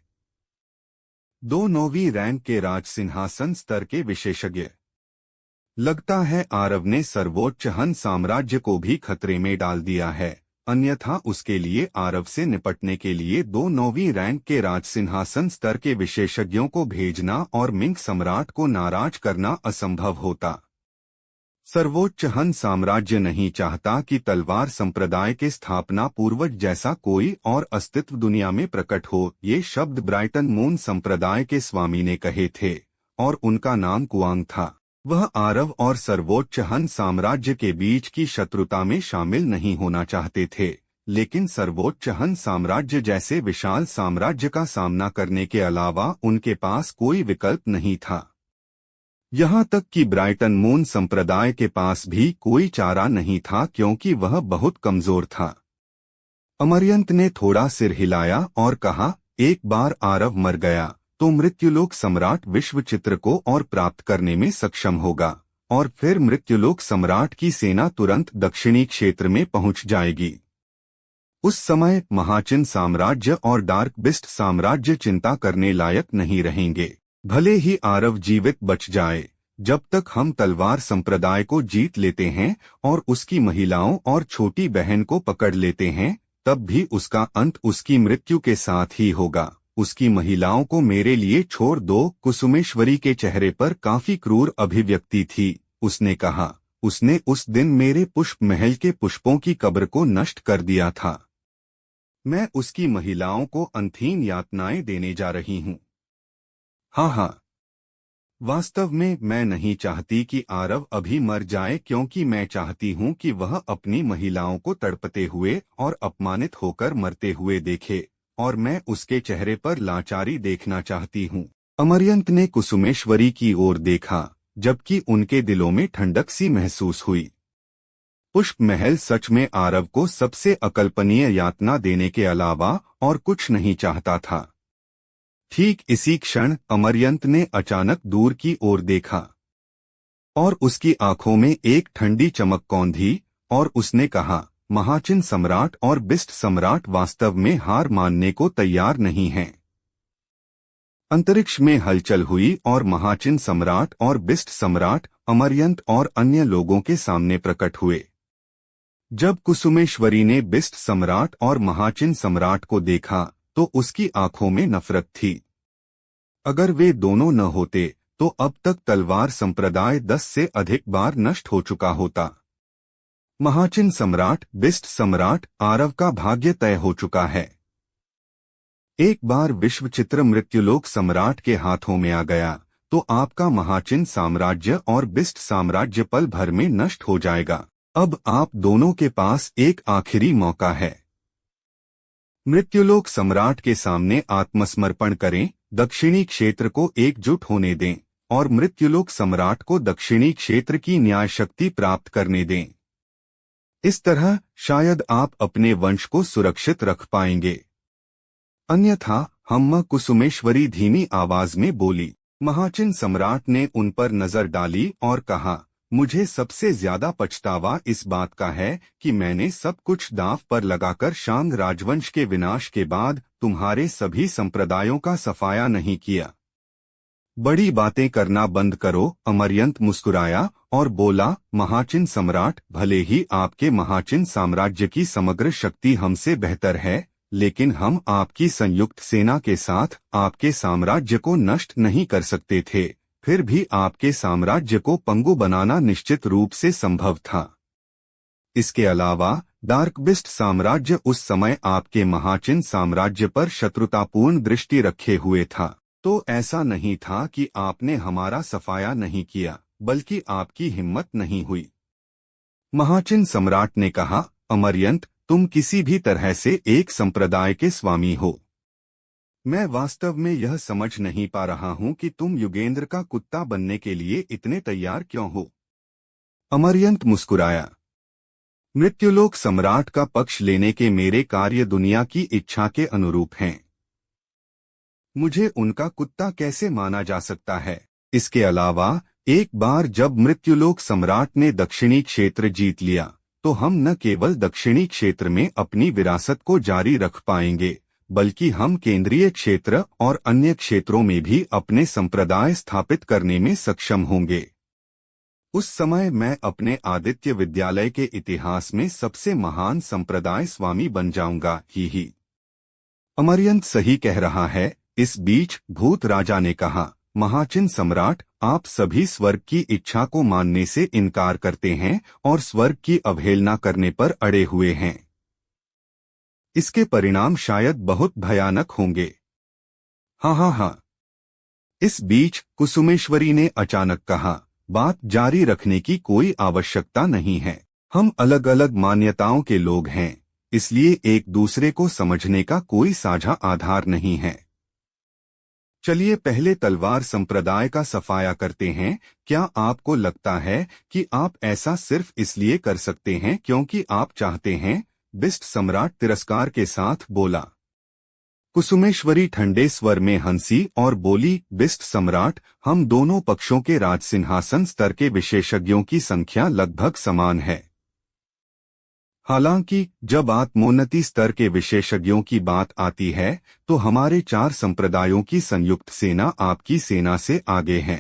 2 9वीं रैंक के राजसिंहासन स्तर के विशेषज्ञ। लगता है आरव ने सर्वोच्च हन साम्राज्य को भी खतरे में डाल दिया है, अन्यथा उसके लिए आरव से निपटने के लिए 2 9वीं रैंक के राजसिंहासन स्तर के विशेषज्ञों को भेजना और मिंग सम्राट को नाराज करना असंभव होता। सर्वोच्च हन साम्राज्य नहीं चाहता कि तलवार संप्रदाय के स्थापना पूर्वज जैसा कोई और अस्तित्व दुनिया में प्रकट हो। ये शब्द ब्राइटन मून संप्रदाय के स्वामी ने कहे थे और उनका नाम कुआंग था। वह आरव और सर्वोच्च हन साम्राज्य के बीच की शत्रुता में शामिल नहीं होना चाहते थे, लेकिन सर्वोच्च हन साम्राज्य जैसे विशाल साम्राज्य का सामना करने के अलावा उनके पास कोई विकल्प नहीं था। यहाँ तक कि ब्राइटन मून संप्रदाय के पास भी कोई चारा नहीं था क्योंकि वह बहुत कमजोर था। अमरयंत ने थोड़ा सिर हिलाया और कहा, एक बार आरव मर गया तो मृत्युलोक सम्राट विश्व चित्र को और प्राप्त करने में सक्षम होगा और फिर मृत्युलोक सम्राट की सेना तुरंत दक्षिणी क्षेत्र में पहुंच जाएगी। उस समय महाचिन साम्राज्य और डार्क बिस्ट साम्राज्य चिंता करने लायक नहीं रहेंगे। भले ही आरव जीवित बच जाए, जब तक हम तलवार संप्रदाय को जीत लेते हैं और उसकी महिलाओं और छोटी बहन को पकड़ लेते हैं, तब भी उसका अंत उसकी मृत्यु के साथ ही होगा। उसकी महिलाओं को मेरे लिए छोड़ दो। कुसुमेश्वरी के चेहरे पर काफी क्रूर अभिव्यक्ति थी। उसने कहा, उसने उस दिन मेरे पुष्प महल के पुष्पों की कब्र को नष्ट कर दिया था। मैं उसकी महिलाओं को अंतहीन यातनाएं देने जा रही हूँ। हाँ हाँ, वास्तव में मैं नहीं चाहती कि आरव अभी मर जाए, क्योंकि मैं चाहती हूँ कि वह अपनी महिलाओं को तड़पते हुए और अपमानित होकर मरते हुए देखे, और मैं उसके चेहरे पर लाचारी देखना चाहती हूँ। अमरयंत ने कुसुमेश्वरी की ओर देखा, जबकि उनके दिलों में ठंडक सी महसूस हुई। पुष्प महल सच में आरव को सबसे अकल्पनीय यातना देने के अलावा और कुछ नहीं चाहता था। ठीक इसी क्षण अमरयंत ने अचानक दूर की ओर देखा और उसकी आंखों में एक ठंडी चमक कौंधी, और उसने कहा, महाचिन सम्राट और बिस्ट सम्राट वास्तव में हार मानने को तैयार नहीं हैं। अंतरिक्ष में हलचल हुई और महाचिन सम्राट और बिस्ट सम्राट अमरयंत और अन्य लोगों के सामने प्रकट हुए। जब कुसुमेश्वरी ने बिस्ट सम्राट और महाचिन सम्राट को देखा तो उसकी आंखों में नफरत थी। अगर वे दोनों न होते तो अब तक तलवार संप्रदाय 10 से अधिक बार नष्ट हो चुका होता। महाचिन सम्राट, बिस्ट सम्राट, आरव का भाग्य तय हो चुका है। एक बार विश्वचित्र मृत्युलोक सम्राट के हाथों में आ गया तो आपका महाचिन साम्राज्य और बिस्ट साम्राज्य पल भर में नष्ट हो जाएगा। अब आप दोनों के पास एक आखिरी मौका है। मृत्युलोक सम्राट के सामने आत्मसमर्पण करें, दक्षिणी क्षेत्र को एकजुट होने दें और मृत्युलोक सम्राट को दक्षिणी क्षेत्र की न्याय शक्ति प्राप्त करने दें। इस तरह शायद आप अपने वंश को सुरक्षित रख पाएंगे। अन्यथा हम्मा, कुसुमेश्वरी धीमी आवाज में बोली। महाचिन सम्राट ने उन पर नजर डाली और कहा, मुझे सबसे ज्यादा पछतावा इस बात का है कि मैंने सब कुछ दांव पर लगाकर शांग राजवंश के विनाश के बाद तुम्हारे सभी संप्रदायों का सफाया नहीं किया। बड़ी बातें करना बंद करो। अमरयंत मुस्कुराया और बोला, महाचिन सम्राट, भले ही आपके महाचिन साम्राज्य की समग्र शक्ति हमसे बेहतर है, लेकिन हम आपकी संयुक्त सेना के साथ आपके साम्राज्य को नष्ट नहीं कर सकते थे। फिर भी आपके साम्राज्य को पंगु बनाना निश्चित रूप से संभव था। इसके अलावा डार्कबिस्ट साम्राज्य उस समय आपके महाचिन साम्राज्य पर शत्रुतापूर्ण दृष्टि रखे हुए था। तो ऐसा नहीं था कि आपने हमारा सफाया नहीं किया, बल्कि आपकी हिम्मत नहीं हुई। महाचिन सम्राट ने कहा, अमरयंत, तुम किसी भी तरह से एक संप्रदाय के स्वामी हो। मैं वास्तव में यह समझ नहीं पा रहा हूं कि तुम युगेंद्र का कुत्ता बनने के लिए इतने तैयार क्यों हो। अमरयंत मुस्कुराया। मृत्युलोक सम्राट का पक्ष लेने के मेरे कार्य दुनिया की इच्छा के अनुरूप हैं। मुझे उनका कुत्ता कैसे माना जा सकता है। इसके अलावा एक बार जब मृत्युलोक सम्राट ने दक्षिणी क्षेत्र जीत लिया तो हम न केवल दक्षिणी क्षेत्र में अपनी विरासत को जारी रख पाएंगे, बल्कि हम केंद्रीय क्षेत्र और अन्य क्षेत्रों में भी अपने संप्रदाय स्थापित करने में सक्षम होंगे। उस समय मैं अपने आदित्य विद्यालय के इतिहास में सबसे महान संप्रदाय स्वामी बन जाऊंगा। ही। अमरयंत सही कह रहा है। इस बीच भूत राजा ने कहा, महाचिन सम्राट, आप सभी स्वर्ग की इच्छा को मानने से इनकार करते हैं और स्वर्ग की अवहेलना करने पर अड़े हुए हैं। इसके परिणाम शायद बहुत भयानक होंगे। हाँ हाँ हाँ। इस बीच कुसुमेश्वरी ने अचानक कहा, बात जारी रखने की कोई आवश्यकता नहीं है। हम अलग अलग मान्यताओं के लोग हैं, इसलिए एक दूसरे को समझने का कोई साझा आधार नहीं है। चलिए पहले तलवार संप्रदाय का सफाया करते हैं। क्या आपको लगता है कि आप ऐसा सिर्फ इसलिए कर सकते हैं क्योंकि आप चाहते हैं? बिस्ट सम्राट तिरस्कार के साथ बोला। कुसुमेश्वरी ठंडे स्वर में हंसी और बोली, बिस्ट सम्राट, हम दोनों पक्षों के राजसिंहासन स्तर के विशेषज्ञों की संख्या लगभग समान है। हालांकि जब आत्मोन्नति स्तर के विशेषज्ञों की बात आती है तो हमारे 4 संप्रदायों की संयुक्त सेना आपकी सेना से आगे है।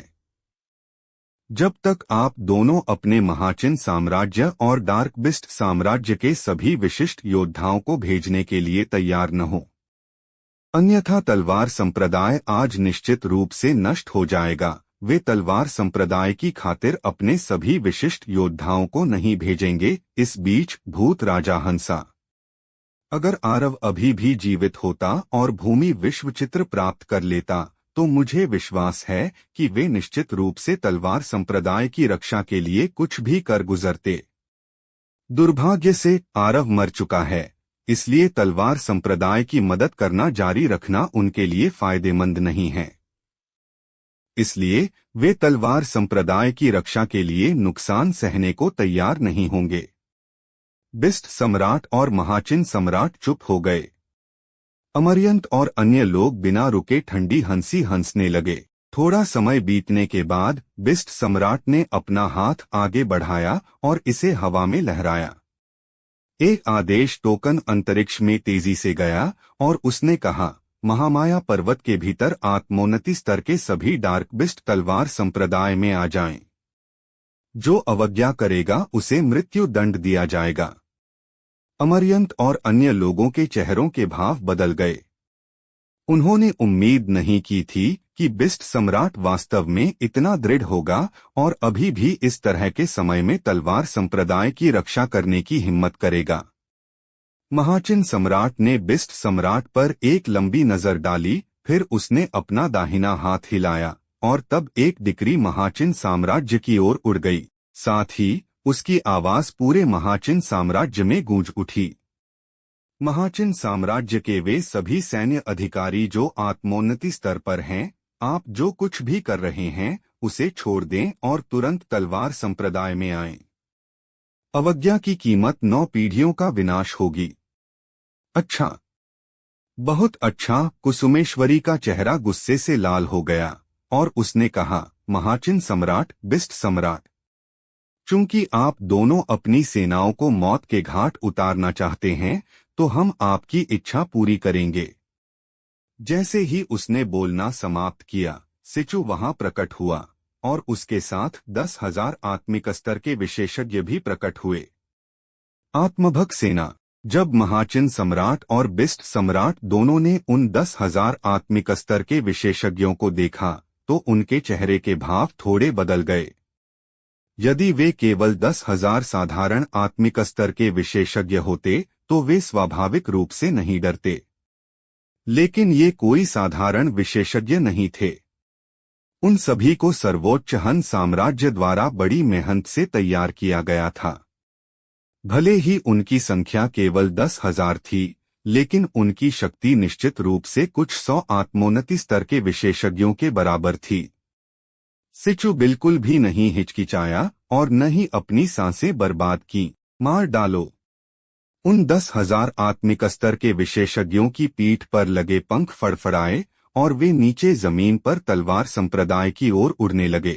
जब तक आप दोनों अपने महाचिन साम्राज्य और डार्क बिस्ट साम्राज्य के सभी विशिष्ट योद्धाओं को भेजने के लिए तैयार न हो, अन्यथा तलवार संप्रदाय आज निश्चित रूप से नष्ट हो जाएगा। वे तलवार संप्रदाय की खातिर अपने सभी विशिष्ट योद्धाओं को नहीं भेजेंगे। इस बीच भूत राजा हंसा, अगर आरव अभी भी जीवित होता और भूमि विश्वचित्र प्राप्त कर लेता तो मुझे विश्वास है कि वे निश्चित रूप से तलवार संप्रदाय की रक्षा के लिए कुछ भी कर गुजरते। दुर्भाग्य से आरव मर चुका है, इसलिए तलवार संप्रदाय की मदद करना जारी रखना उनके लिए फायदेमंद नहीं है। इसलिए वे तलवार संप्रदाय की रक्षा के लिए नुकसान सहने को तैयार नहीं होंगे। बिस्ट सम्राट और महाचिन सम्राट चुप हो गए। अमरयंत और अन्य लोग बिना रुके ठंडी हंसी हंसने लगे। थोड़ा समय बीतने के बाद बिस्ट सम्राट ने अपना हाथ आगे बढ़ाया और इसे हवा में लहराया। एक आदेश टोकन अंतरिक्ष में तेजी से गया और उसने कहा, महामाया पर्वत के भीतर आत्मोन्नति स्तर के सभी डार्क बिस्ट तलवार संप्रदाय में आ जाएं। जो अवज्ञा करेगा उसे मृत्यु दंड दिया जाएगा। अमरयंत और अन्य लोगों के चेहरों के भाव बदल गए। उन्होंने उम्मीद नहीं की थी कि बिस्ट सम्राट वास्तव में इतना दृढ़ होगा और अभी भी इस तरह के समय में तलवार संप्रदाय की रक्षा करने की हिम्मत करेगा। महाचिन सम्राट ने बिस्ट सम्राट पर एक लंबी नजर डाली, फिर उसने अपना दाहिना हाथ हिलाया और तब एक डिक्री महाचिन साम्राज्य की ओर उड़ गई। साथ ही उसकी आवाज पूरे महाचिन साम्राज्य में गूंज उठी। महाचिन साम्राज्य के वे सभी सैन्य अधिकारी जो आत्मोन्नति स्तर पर हैं, आप जो कुछ भी कर रहे हैं उसे छोड़ दें और तुरंत तलवार संप्रदाय में आएं। अवज्ञा की कीमत 9 पीढ़ियों का विनाश होगी। अच्छा, बहुत अच्छा। कुसुमेश्वरी का चेहरा गुस्से से लाल हो गया और उसने कहा, महाचिन सम्राट, बिस्ट सम्राट, चूंकि आप दोनों अपनी सेनाओं को मौत के घाट उतारना चाहते हैं तो हम आपकी इच्छा पूरी करेंगे। जैसे ही उसने बोलना समाप्त किया, सिचु वहां प्रकट हुआ और उसके साथ 10,000 आत्मिक स्तर के विशेषज्ञ भी प्रकट हुए। आत्मभक्त सेना। जब महाचिन सम्राट और बिस्ट सम्राट दोनों ने उन 10,000 आत्मिक स्तर के विशेषज्ञों को देखा तो उनके चेहरे के भाव थोड़े बदल गए। यदि वे केवल 10,000 साधारण आत्मिक स्तर के विशेषज्ञ होते तो वे स्वाभाविक रूप से नहीं डरते, लेकिन ये कोई साधारण विशेषज्ञ नहीं थे। उन सभी को सर्वोच्च हन साम्राज्य द्वारा बड़ी मेहनत से तैयार किया गया था। भले ही उनकी संख्या केवल 10,000 थी, लेकिन उनकी शक्ति निश्चित रूप से कुछ 100 आत्मोन्नति स्तर के विशेषज्ञों के बराबर थी। सिचु बिल्कुल भी नहीं हिचकिचाया और न ही अपनी सांसें बर्बाद की। मार डालो। उन 10,000 आत्मिक स्तर के विशेषज्ञों की पीठ पर लगे पंख फड़फड़ाए और वे नीचे जमीन पर तलवार संप्रदाय की ओर उड़ने लगे।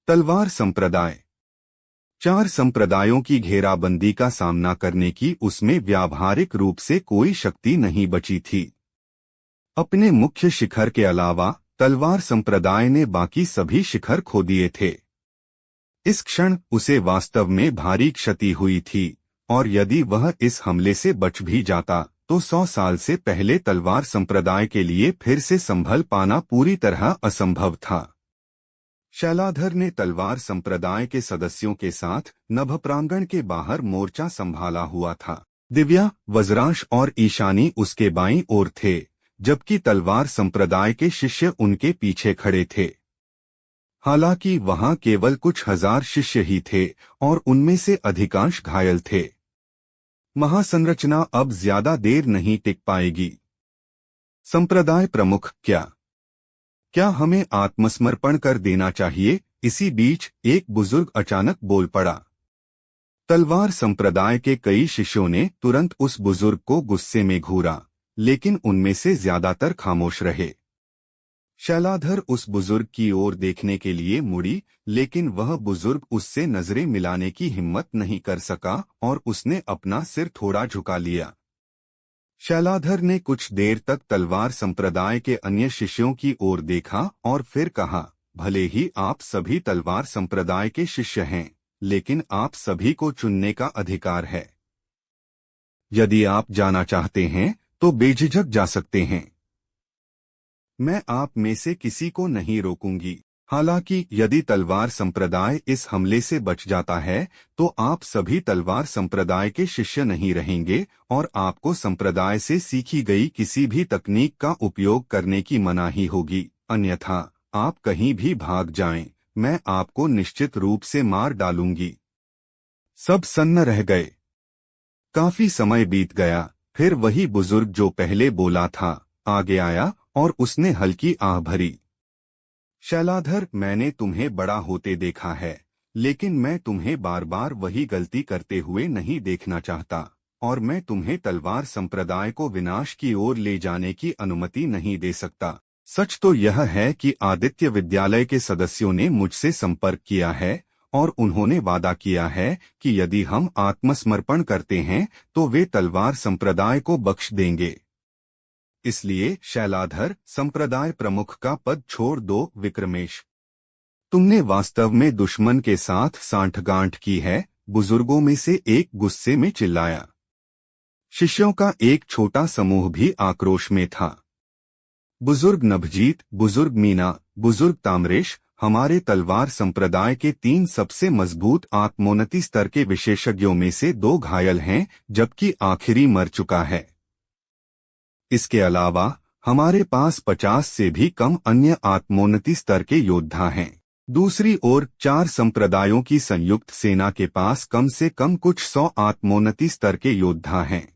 तलवार संप्रदाय। 4 संप्रदायों की घेराबंदी का सामना करने की उसमें व्यावहारिक रूप से कोई शक्ति नहीं बची थी। अपने मुख्य शिखर के अलावा तलवार संप्रदाय ने बाकी सभी शिखर खो दिए थे। इस क्षण उसे वास्तव में भारी क्षति हुई थी और यदि वह इस हमले से बच भी जाता तो 100 साल से पहले तलवार संप्रदाय के लिए फिर से संभल पाना पूरी तरह असंभव था। शैलाधर ने तलवार संप्रदाय के सदस्यों के साथ नभ प्रांगण के बाहर मोर्चा संभाला हुआ था। दिव्या, वज्रांश और ईशानी उसके बाईं ओर थे, जबकि तलवार संप्रदाय के शिष्य उनके पीछे खड़े थे। हालांकि वहां केवल कुछ हजार शिष्य ही थे और उनमें से अधिकांश घायल थे। महासंरचना अब ज्यादा देर नहीं टिक पाएगी। संप्रदाय प्रमुख, क्या हमें आत्मसमर्पण कर देना चाहिए? इसी बीच एक बुजुर्ग अचानक बोल पड़ा। तलवार संप्रदाय के कई शिष्यों ने तुरंत उस बुजुर्ग को गुस्से में घूरा, लेकिन उनमें से ज्यादातर खामोश रहे। शैलाधर उस बुजुर्ग की ओर देखने के लिए मुड़ी, लेकिन वह बुजुर्ग उससे नजरें मिलाने की हिम्मत नहीं कर सका और उसने अपना सिर थोड़ा झुका लिया। शैलाधर ने कुछ देर तक तलवार संप्रदाय के अन्य शिष्यों की ओर देखा और फिर कहा, भले ही आप सभी तलवार संप्रदाय के शिष्य हैं, लेकिन आप सभी को चुनने का अधिकार है। यदि आप जाना चाहते हैं तो बेझिझक जा सकते हैं। मैं आप में से किसी को नहीं रोकूंगी। हालांकि यदि तलवार संप्रदाय इस हमले से बच जाता है तो आप सभी तलवार संप्रदाय के शिष्य नहीं रहेंगे और आपको संप्रदाय से सीखी गई किसी भी तकनीक का उपयोग करने की मनाही होगी। अन्यथा आप कहीं भी भाग जाएं, मैं आपको निश्चित रूप से मार डालूंगी। सब सन्न रह गए। काफी समय बीत गया, फिर वही बुजुर्ग जो पहले बोला था आगे आया और उसने हल्की आह भरी। शैलाधर, मैंने तुम्हें बड़ा होते देखा है, लेकिन मैं तुम्हें बार बार वही गलती करते हुए नहीं देखना चाहता, और मैं तुम्हें तलवार संप्रदाय को विनाश की ओर ले जाने की अनुमति नहीं दे सकता। सच तो यह है कि आदित्य विद्यालय के सदस्यों ने मुझसे संपर्क किया है और उन्होंने वादा किया है कि यदि हम आत्मसमर्पण करते हैं तो वे तलवार संप्रदाय को बख्श देंगे। इसलिए शैलाधर, संप्रदाय प्रमुख का पद छोड़ दो। विक्रमेश, तुमने वास्तव में दुश्मन के साथ सांठगांठ की है, बुजुर्गों में से एक गुस्से में चिल्लाया। शिष्यों का एक छोटा समूह भी आक्रोश में था। बुजुर्ग नभजीत, बुजुर्ग मीना, बुजुर्ग ताम्रेश, हमारे तलवार संप्रदाय के 3 सबसे मजबूत आत्मोन्नति स्तर के विशेषज्ञों में से 2 घायल हैं, जबकि आखिरी मर चुका है। इसके अलावा हमारे पास 50 से भी कम अन्य आत्मोन्नति स्तर के योद्धा हैं। दूसरी ओर 4 संप्रदायों की संयुक्त सेना के पास कम से कम कुछ 100 आत्मोन्नति स्तर के योद्धा हैं।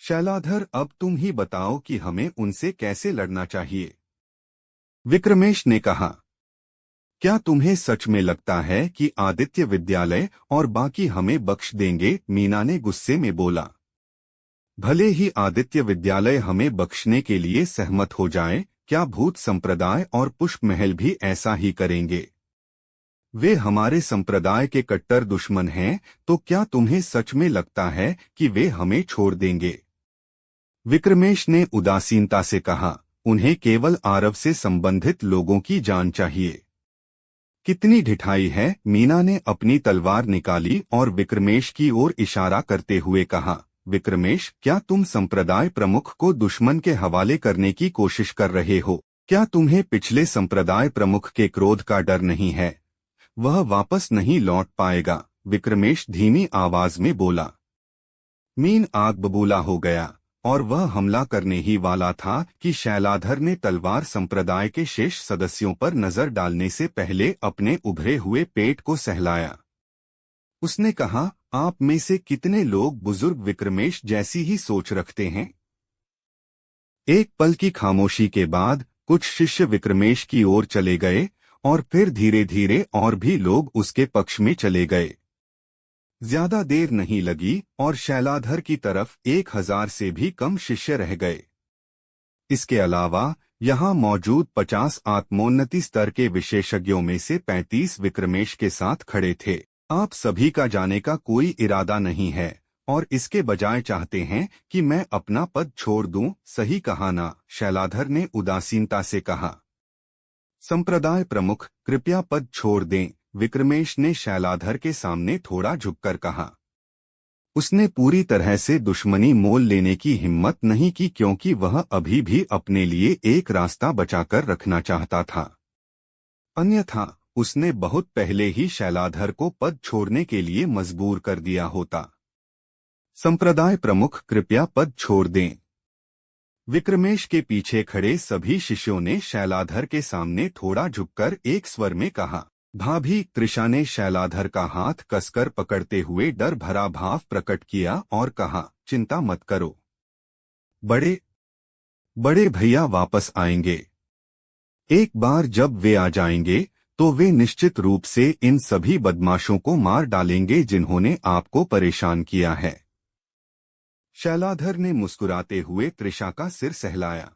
शैलाधर, अब तुम ही बताओ कि हमें उनसे कैसे लड़ना चाहिए। विक्रमेश ने कहा। क्या तुम्हें सच में लगता है कि आदित्य विद्यालय और बाकी हमें बख्श देंगे? मीना ने गुस्से में बोला। भले ही आदित्य विद्यालय हमें बख्शने के लिए सहमत हो जाए, क्या भूत संप्रदाय और पुष्प महल भी ऐसा ही करेंगे? वे हमारे संप्रदाय के कट्टर दुश्मन हैं, तो क्या तुम्हें सच में लगता है कि वे हमें छोड़ देंगे? विक्रमेश ने उदासीनता से कहा। उन्हें केवल आरव से संबंधित लोगों की जान चाहिए। कितनी ढिठाई है! मीना ने अपनी तलवार निकाली और विक्रमेश की ओर इशारा करते हुए कहा। विक्रमेश, क्या तुम संप्रदाय प्रमुख को दुश्मन के हवाले करने की कोशिश कर रहे हो? क्या तुम्हें पिछले संप्रदाय प्रमुख के क्रोध का डर नहीं है? वह वापस नहीं लौट पाएगा। विक्रमेश धीमी आवाज में बोला। मीन आग बबूला हो गया और वह हमला करने ही वाला था कि शैलाधर ने तलवार संप्रदाय के शेष सदस्यों पर नजर डालने से पहले अपने उभरे हुए पेट को सहलाया। उसने कहा, आप में से कितने लोग बुजुर्ग विक्रमेश जैसी ही सोच रखते हैं? एक पल की खामोशी के बाद कुछ शिष्य विक्रमेश की ओर चले गए और फिर धीरे धीरे और भी लोग उसके पक्ष में चले गए। ज्यादा देर नहीं लगी और शैलाधर की तरफ 1000 से भी कम शिष्य रह गए। इसके अलावा यहाँ मौजूद 50 आत्मोन्नति स्तर के विशेषज्ञों में से 35 विक्रमेश के साथ खड़े थे। आप सभी का जाने का कोई इरादा नहीं है और इसके बजाय चाहते हैं कि मैं अपना पद छोड़ दूं, सही कहा ना? शैलाधर ने उदासीनता से कहा। संप्रदाय प्रमुख, कृपया पद छोड़ दें, विक्रमेश ने शैलाधर के सामने थोड़ा झुककर कहा। उसने पूरी तरह से दुश्मनी मोल लेने की हिम्मत नहीं की क्योंकि वह अभी भी अपने लिए एक रास्ता बचाकर रखना चाहता था। अन्यथा उसने बहुत पहले ही शैलाधर को पद छोड़ने के लिए मजबूर कर दिया होता। संप्रदाय प्रमुख, कृपया पद छोड़ दें। विक्रमेश के पीछे खड़े सभी शिष्यों ने शैलाधर के सामने थोड़ा झुककर एक स्वर में कहा। भाभी, त्रिशा ने शैलाधर का हाथ कसकर पकड़ते हुए डर भरा भाव प्रकट किया और कहा, चिंता मत करो, बड़े भैया वापस आएंगे। एक बार जब वे आ जाएंगे तो वे निश्चित रूप से इन सभी बदमाशों को मार डालेंगे जिन्होंने आपको परेशान किया है। शैलाधर ने मुस्कुराते हुए त्रिशा का सिर सहलाया।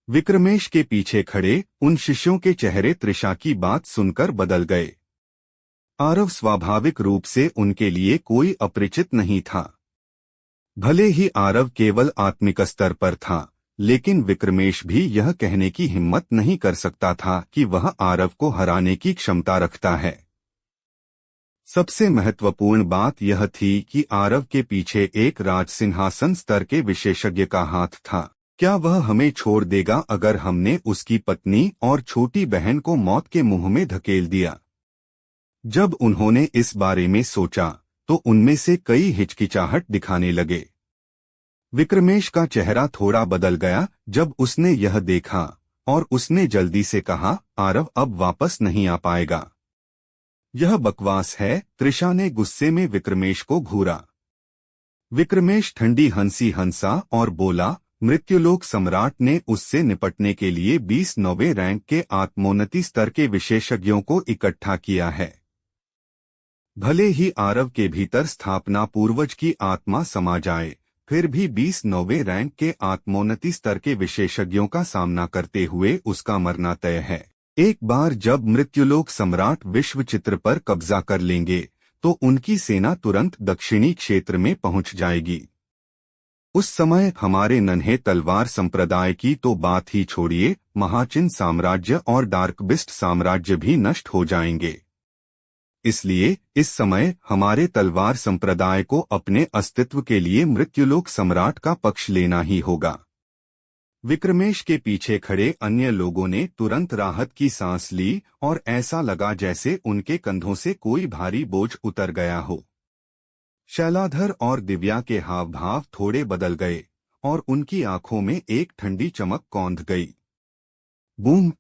विक्रमेश के पीछे खड़े उन शिष्यों के चेहरे त्रिशा की बात सुनकर बदल गए। आरव स्वाभाविक रूप से उनके लिए कोई अपरिचित नहीं था। भले ही आरव केवल आत्मिक स्तर पर था, लेकिन विक्रमेश भी यह कहने की हिम्मत नहीं कर सकता था कि वह आरव को हराने की क्षमता रखता है। सबसे महत्वपूर्ण बात यह थी कि आरव के पीछे एक राजसिंहासन स्तर के विशेषज्ञ का हाथ था। क्या वह हमें छोड़ देगा अगर हमने उसकी पत्नी और छोटी बहन को मौत के मुंह में धकेल दिया? जब उन्होंने इस बारे में सोचा तो उनमें से कई हिचकिचाहट दिखाने लगे। विक्रमेश का चेहरा थोड़ा बदल गया जब उसने यह देखा, और उसने जल्दी से कहा, आरव अब वापस नहीं आ पाएगा। यह बकवास है, त्रिशा ने गुस्से में विक्रमेश को घूरा। विक्रमेश ठंडी हंसी हंसा और बोला, मृत्युलोक सम्राट ने उससे निपटने के लिए 29वें रैंक के आत्मोन्नति स्तर के विशेषज्ञों को इकट्ठा किया है। भले ही आरव के भीतर स्थापना पूर्वज की आत्मा समा जाए, फिर भी 29वें रैंक के आत्मोन्नति स्तर के विशेषज्ञों का सामना करते हुए उसका मरना तय है। एक बार जब मृत्युलोक सम्राट विश्व चित्र पर कब्जा कर लेंगे तो उनकी सेना तुरंत दक्षिणी क्षेत्र में पहुंच जाएगी। उस समय हमारे नन्हे तलवार संप्रदाय की तो बात ही छोड़िए, महाचिन साम्राज्य और डार्कबिस्ट साम्राज्य भी नष्ट हो जाएंगे। इसलिए इस समय हमारे तलवार संप्रदाय को अपने अस्तित्व के लिए मृत्युलोक सम्राट का पक्ष लेना ही होगा। विक्रमेश के पीछे खड़े अन्य लोगों ने तुरंत राहत की सांस ली और ऐसा लगा जैसे उनके कंधों से कोई भारी बोझ उतर गया हो। शैलाधर और दिव्या के हाव भाव थोड़े बदल गए और उनकी आंखों में एक ठंडी चमक कौंध गई। बूम!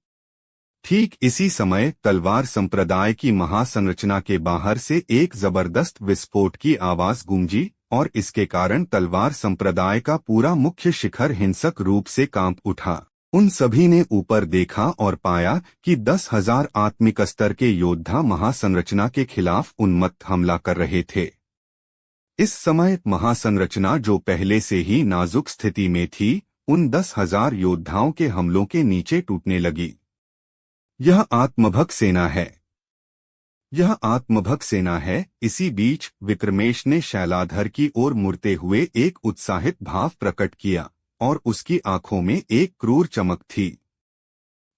ठीक इसी समय तलवार संप्रदाय की महासंरचना के बाहर से एक जबरदस्त विस्फोट की आवाज गूंजी और इसके कारण तलवार संप्रदाय का पूरा मुख्य शिखर हिंसक रूप से कांप उठा। उन सभी ने ऊपर देखा और पाया कि 10,000 आत्मिक स्तर के योद्धा महासंरचना के खिलाफ उन्मत्त हमला कर रहे थे। इस समय महासंरचना, जो पहले से ही नाजुक स्थिति में थी, उन 10,000 योद्धाओं के हमलों के नीचे टूटने लगी। यह आत्मभक्त सेना है, यह आत्मभक्त सेना है। इसी बीच विक्रमेश ने शैलाधर की ओर मुड़ते हुए एक उत्साहित भाव प्रकट किया और उसकी आंखों में एक क्रूर चमक थी।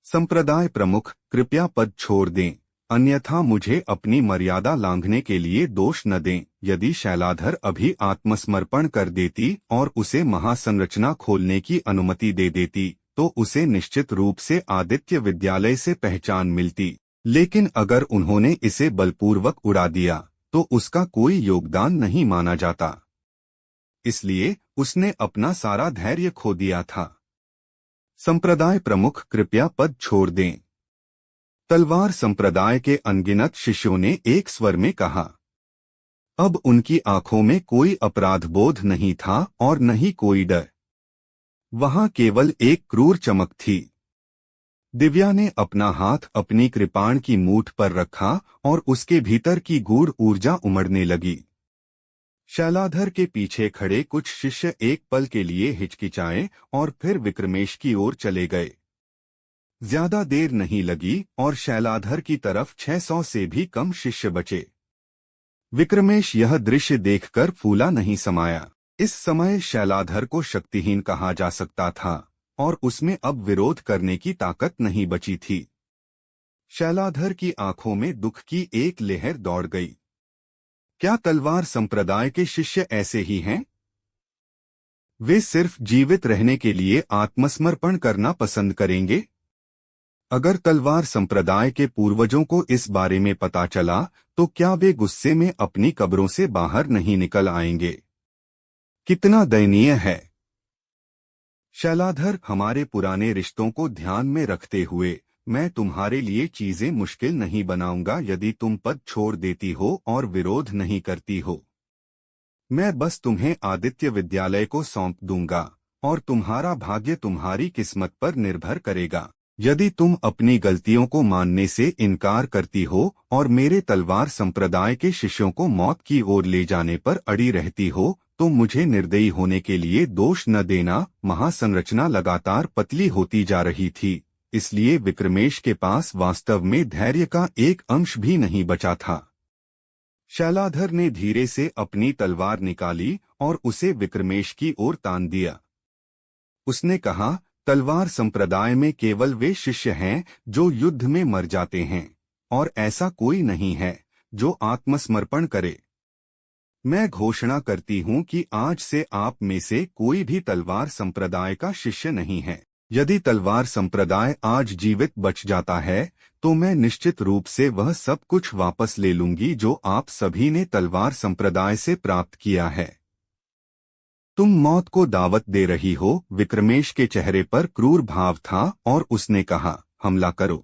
संप्रदाय प्रमुख, कृपया पद छोड़ दें, अन्यथा मुझे अपनी मर्यादा लांघने के लिए दोष न दें। यदि शैलाधर अभी आत्मसमर्पण कर देती और उसे महासंरचना खोलने की अनुमति दे देती तो उसे निश्चित रूप से आदित्य विद्यालय से पहचान मिलती, लेकिन अगर उन्होंने इसे बलपूर्वक उड़ा दिया तो उसका कोई योगदान नहीं माना जाता। इसलिए उसने अपना सारा धैर्य खो दिया था। संप्रदाय प्रमुख, कृपया पद छोड़ दें। तलवार संप्रदाय के अनगिनत शिष्यों ने एक स्वर में कहा। अब उनकी आंखों में कोई अपराध बोध नहीं था और न ही कोई डर। वहां केवल एक क्रूर चमक थी। दिव्या ने अपना हाथ अपनी कृपाण की मूठ पर रखा और उसके भीतर की गूढ़ ऊर्जा उमड़ने लगी। शैलाधर के पीछे खड़े कुछ शिष्य एक पल के लिए हिचकिचाए और फिर विक्रमेश की ओर चले गए। ज्यादा देर नहीं लगी और शैलाधर की तरफ 600 से भी कम शिष्य बचे। विक्रमेश यह दृश्य देखकर फूला नहीं समाया। इस समय शैलाधर को शक्तिहीन कहा जा सकता था और उसमें अब विरोध करने की ताकत नहीं बची थी। शैलाधर की आंखों में दुख की एक लहर दौड़ गई। क्या तलवार संप्रदाय के शिष्य ऐसे ही हैं? वे सिर्फ जीवित रहने के लिए आत्मसमर्पण करना पसंद करेंगे? अगर तलवार संप्रदाय के पूर्वजों को इस बारे में पता चला तो क्या वे गुस्से में अपनी कब्रों से बाहर नहीं निकल आएंगे? कितना दयनीय है। शैलाधर, हमारे पुराने रिश्तों को ध्यान में रखते हुए मैं तुम्हारे लिए चीजें मुश्किल नहीं बनाऊंगा यदि तुम पद छोड़ देती हो और विरोध नहीं करती हो। मैं बस तुम्हें आदित्य विद्यालय को सौंप दूंगा और तुम्हारा भाग्य तुम्हारी किस्मत पर निर्भर करेगा। यदि तुम अपनी गलतियों को मानने से इनकार करती हो और मेरे तलवार संप्रदाय के शिष्यों को मौत की ओर ले जाने पर अड़ी रहती हो तो मुझे निर्दयी होने के लिए दोष न देना। महासंरचना लगातार पतली होती जा रही थी, इसलिए विक्रमेश के पास वास्तव में धैर्य का एक अंश भी नहीं बचा था। शैलाधर ने धीरे से अपनी तलवार निकाली और उसे विक्रमेश की ओर तान दिया। उसने कहा, तलवार संप्रदाय में केवल वे शिष्य हैं जो युद्ध में मर जाते हैं, और ऐसा कोई नहीं है जो आत्मसमर्पण करे। मैं घोषणा करती हूँ कि आज से आप में से कोई भी तलवार संप्रदाय का शिष्य नहीं है। यदि तलवार संप्रदाय आज जीवित बच जाता है तो मैं निश्चित रूप से वह सब कुछ वापस ले लूंगी जो आप सभी ने तलवार संप्रदाय से प्राप्त किया है। तुम मौत को दावत दे रही हो। विक्रमेश के चेहरे पर क्रूर भाव था और उसने कहा, हमला करो।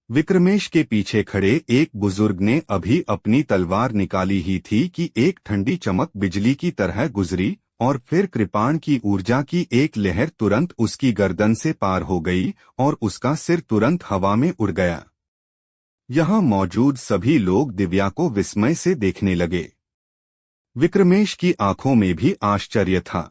विक्रमेश के पीछे खड़े एक बुजुर्ग ने अभी अपनी तलवार निकाली ही थी कि एक ठंडी चमक बिजली की तरह गुजरी और फिर कृपाण की ऊर्जा की एक लहर तुरंत उसकी गर्दन से पार हो गई और उसका सिर तुरंत हवा में उड़ गया। यहाँ मौजूद सभी लोग दिव्या को विस्मय से देखने लगे। विक्रमेश की आंखों में भी आश्चर्य था।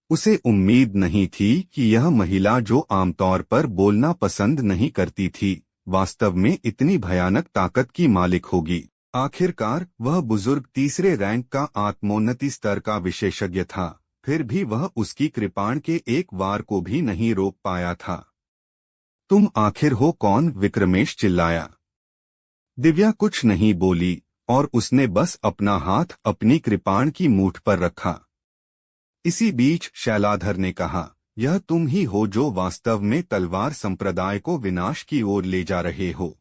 उसे उम्मीद नहीं थी कि यह महिला जो आमतौर पर बोलना पसंद नहीं करती थी, वास्तव में इतनी भयानक ताकत की मालिक होगी। आखिरकार वह बुजुर्ग तीसरे रैंक का आत्मोन्नति स्तर का विशेषज्ञ था, फिर भी वह उसकी कृपाण के एक वार को भी नहीं रोक पाया था। तुम आखिर हो कौन? विक्रमेश चिल्लाया। दिव्या कुछ नहीं बोली और उसने बस अपना हाथ अपनी कृपाण की मूठ पर रखा। इसी बीच शैलाधर ने कहा, यह तुम ही हो जो वास्तव में तलवार संप्रदाय को विनाश की ओर ले जा रहे हो।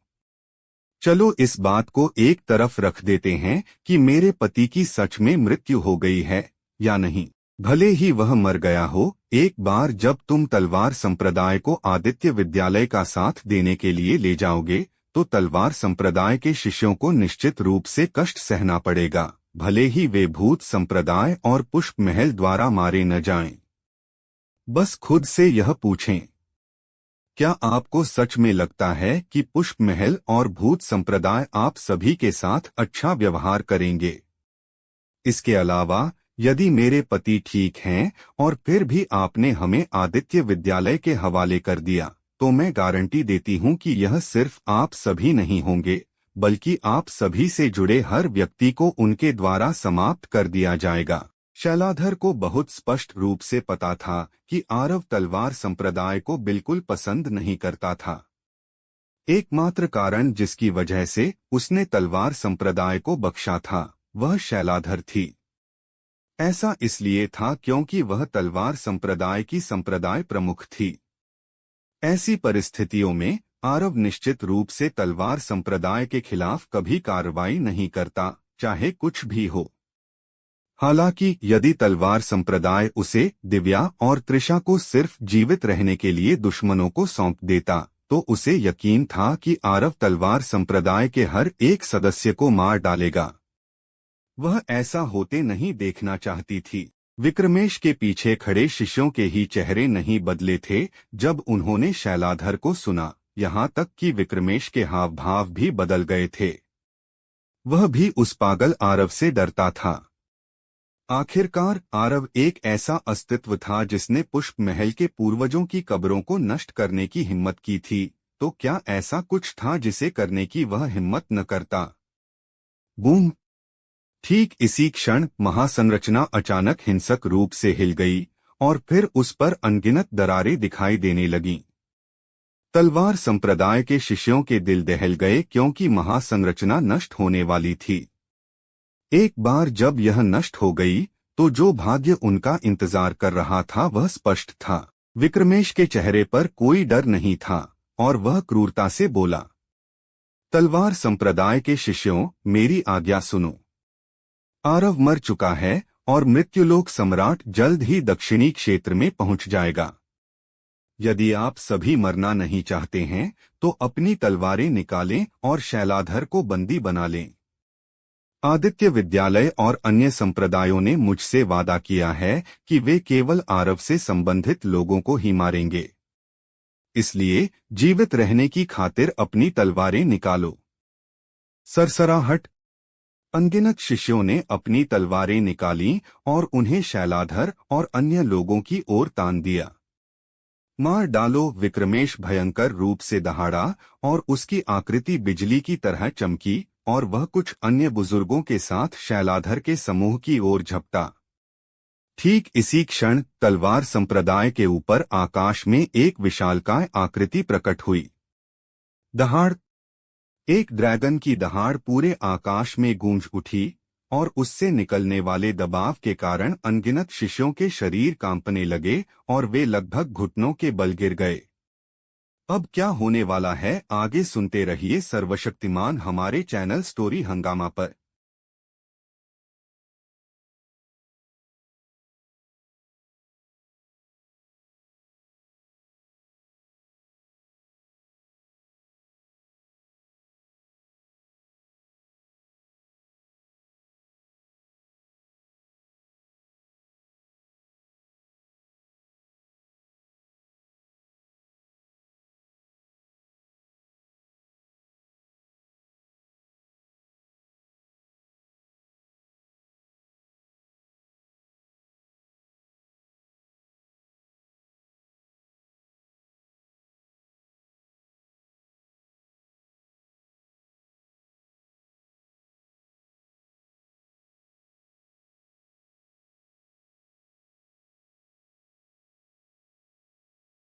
चलो इस बात को एक तरफ रख देते हैं कि मेरे पति की सच में मृत्यु हो गई है या नहीं। भले ही वह मर गया हो, एक बार जब तुम तलवार संप्रदाय को आदित्य विद्यालय का साथ देने के लिए ले जाओगे तो तलवार संप्रदाय के शिष्यों को निश्चित रूप से कष्ट सहना पड़ेगा, भले ही वे भूत संप्रदाय और पुष्प महल द्वारा मारे न जाएं। बस खुद से यह पूछें, क्या आपको सच में लगता है कि पुष्प महल और भूत संप्रदाय आप सभी के साथ अच्छा व्यवहार करेंगे? इसके अलावा यदि मेरे पति ठीक हैं और फिर भी आपने हमें आदित्य विद्यालय के हवाले कर दिया तो मैं गारंटी देती हूं कि यह सिर्फ आप सभी नहीं होंगे, बल्कि आप सभी से जुड़े हर व्यक्ति को उनके द्वारा समाप्त कर दिया जाएगा। शैलाधर को बहुत स्पष्ट रूप से पता था कि आरव तलवार संप्रदाय को बिल्कुल पसंद नहीं करता था। एकमात्र कारण जिसकी वजह से उसने तलवार संप्रदाय को बख्शा था वह शैलाधर थी। ऐसा इसलिए था क्योंकि वह तलवार संप्रदाय की संप्रदाय प्रमुख थी। ऐसी परिस्थितियों में आरव निश्चित रूप से तलवार संप्रदाय के खिलाफ कभी कार्रवाई नहीं करता, चाहे कुछ भी हो। हालांकि यदि तलवार संप्रदाय उसे, दिव्या और त्रिशा को सिर्फ जीवित रहने के लिए दुश्मनों को सौंप देता तो उसे यकीन था कि आरव तलवार संप्रदाय के हर एक सदस्य को मार डालेगा। वह ऐसा होते नहीं देखना चाहती थी। विक्रमेश के पीछे खड़े शिष्यों के ही चेहरे नहीं बदले थे जब उन्होंने शैलाधर को सुना, यहाँ तक कि विक्रमेश के हाव भाव भी बदल गए थे। वह भी उस पागल आरव से डरता था। आखिरकार आरव एक ऐसा अस्तित्व था जिसने पुष्प महल के पूर्वजों की कब्रों को नष्ट करने की हिम्मत की थी, तो क्या ऐसा कुछ था जिसे करने की वह हिम्मत न करता? बूम! ठीक इसी क्षण महासंरचना अचानक हिंसक रूप से हिल गई और फिर उस पर अनगिनत दरारें दिखाई देने लगीं। तलवार संप्रदाय के शिष्यों के दिल दहल गए क्योंकि महासंरचना नष्ट होने वाली थी। एक बार जब यह नष्ट हो गई तो जो भाग्य उनका इंतजार कर रहा था वह स्पष्ट था। विक्रमेश के चेहरे पर कोई डर नहीं था और वह क्रूरता से बोला, तलवार संप्रदाय के शिष्यों, मेरी आज्ञा सुनो। आरव मर चुका है और मृत्युलोक सम्राट जल्द ही दक्षिणी क्षेत्र में पहुंच जाएगा। यदि आप सभी मरना नहीं चाहते हैं तो अपनी तलवारें निकालें और शैलाधर को बंदी बना लें। आदित्य विद्यालय और अन्य संप्रदायों ने मुझसे वादा किया है कि वे केवल आरव से संबंधित लोगों को ही मारेंगे, इसलिए जीवित रहने की खातिर अपनी तलवारें निकालो। सरसराहट! अनगिनत शिष्यों ने अपनी तलवारें निकालीं और उन्हें शैलाधर और अन्य लोगों की ओर तान दिया। मार डालो! विक्रमेश भयंकर रूप से दहाड़ा और उसकी आकृति बिजली की तरह चमकी और वह कुछ अन्य बुजुर्गों के साथ शैलाधर के समूह की ओर झपटा। ठीक इसी क्षण तलवार संप्रदाय के ऊपर आकाश में एक विशालकाय आकृति प्रकट हुई। दहाड़! एक ड्रैगन की दहाड़ पूरे आकाश में गूंज उठी और उससे निकलने वाले दबाव के कारण अनगिनत शिष्यों के शरीर कांपने लगे और वे लगभग घुटनों के बल गिर गए। अब क्या होने वाला है, आगे सुनते रहिए सर्वशक्तिमान हमारे चैनल स्टोरी हंगामा पर।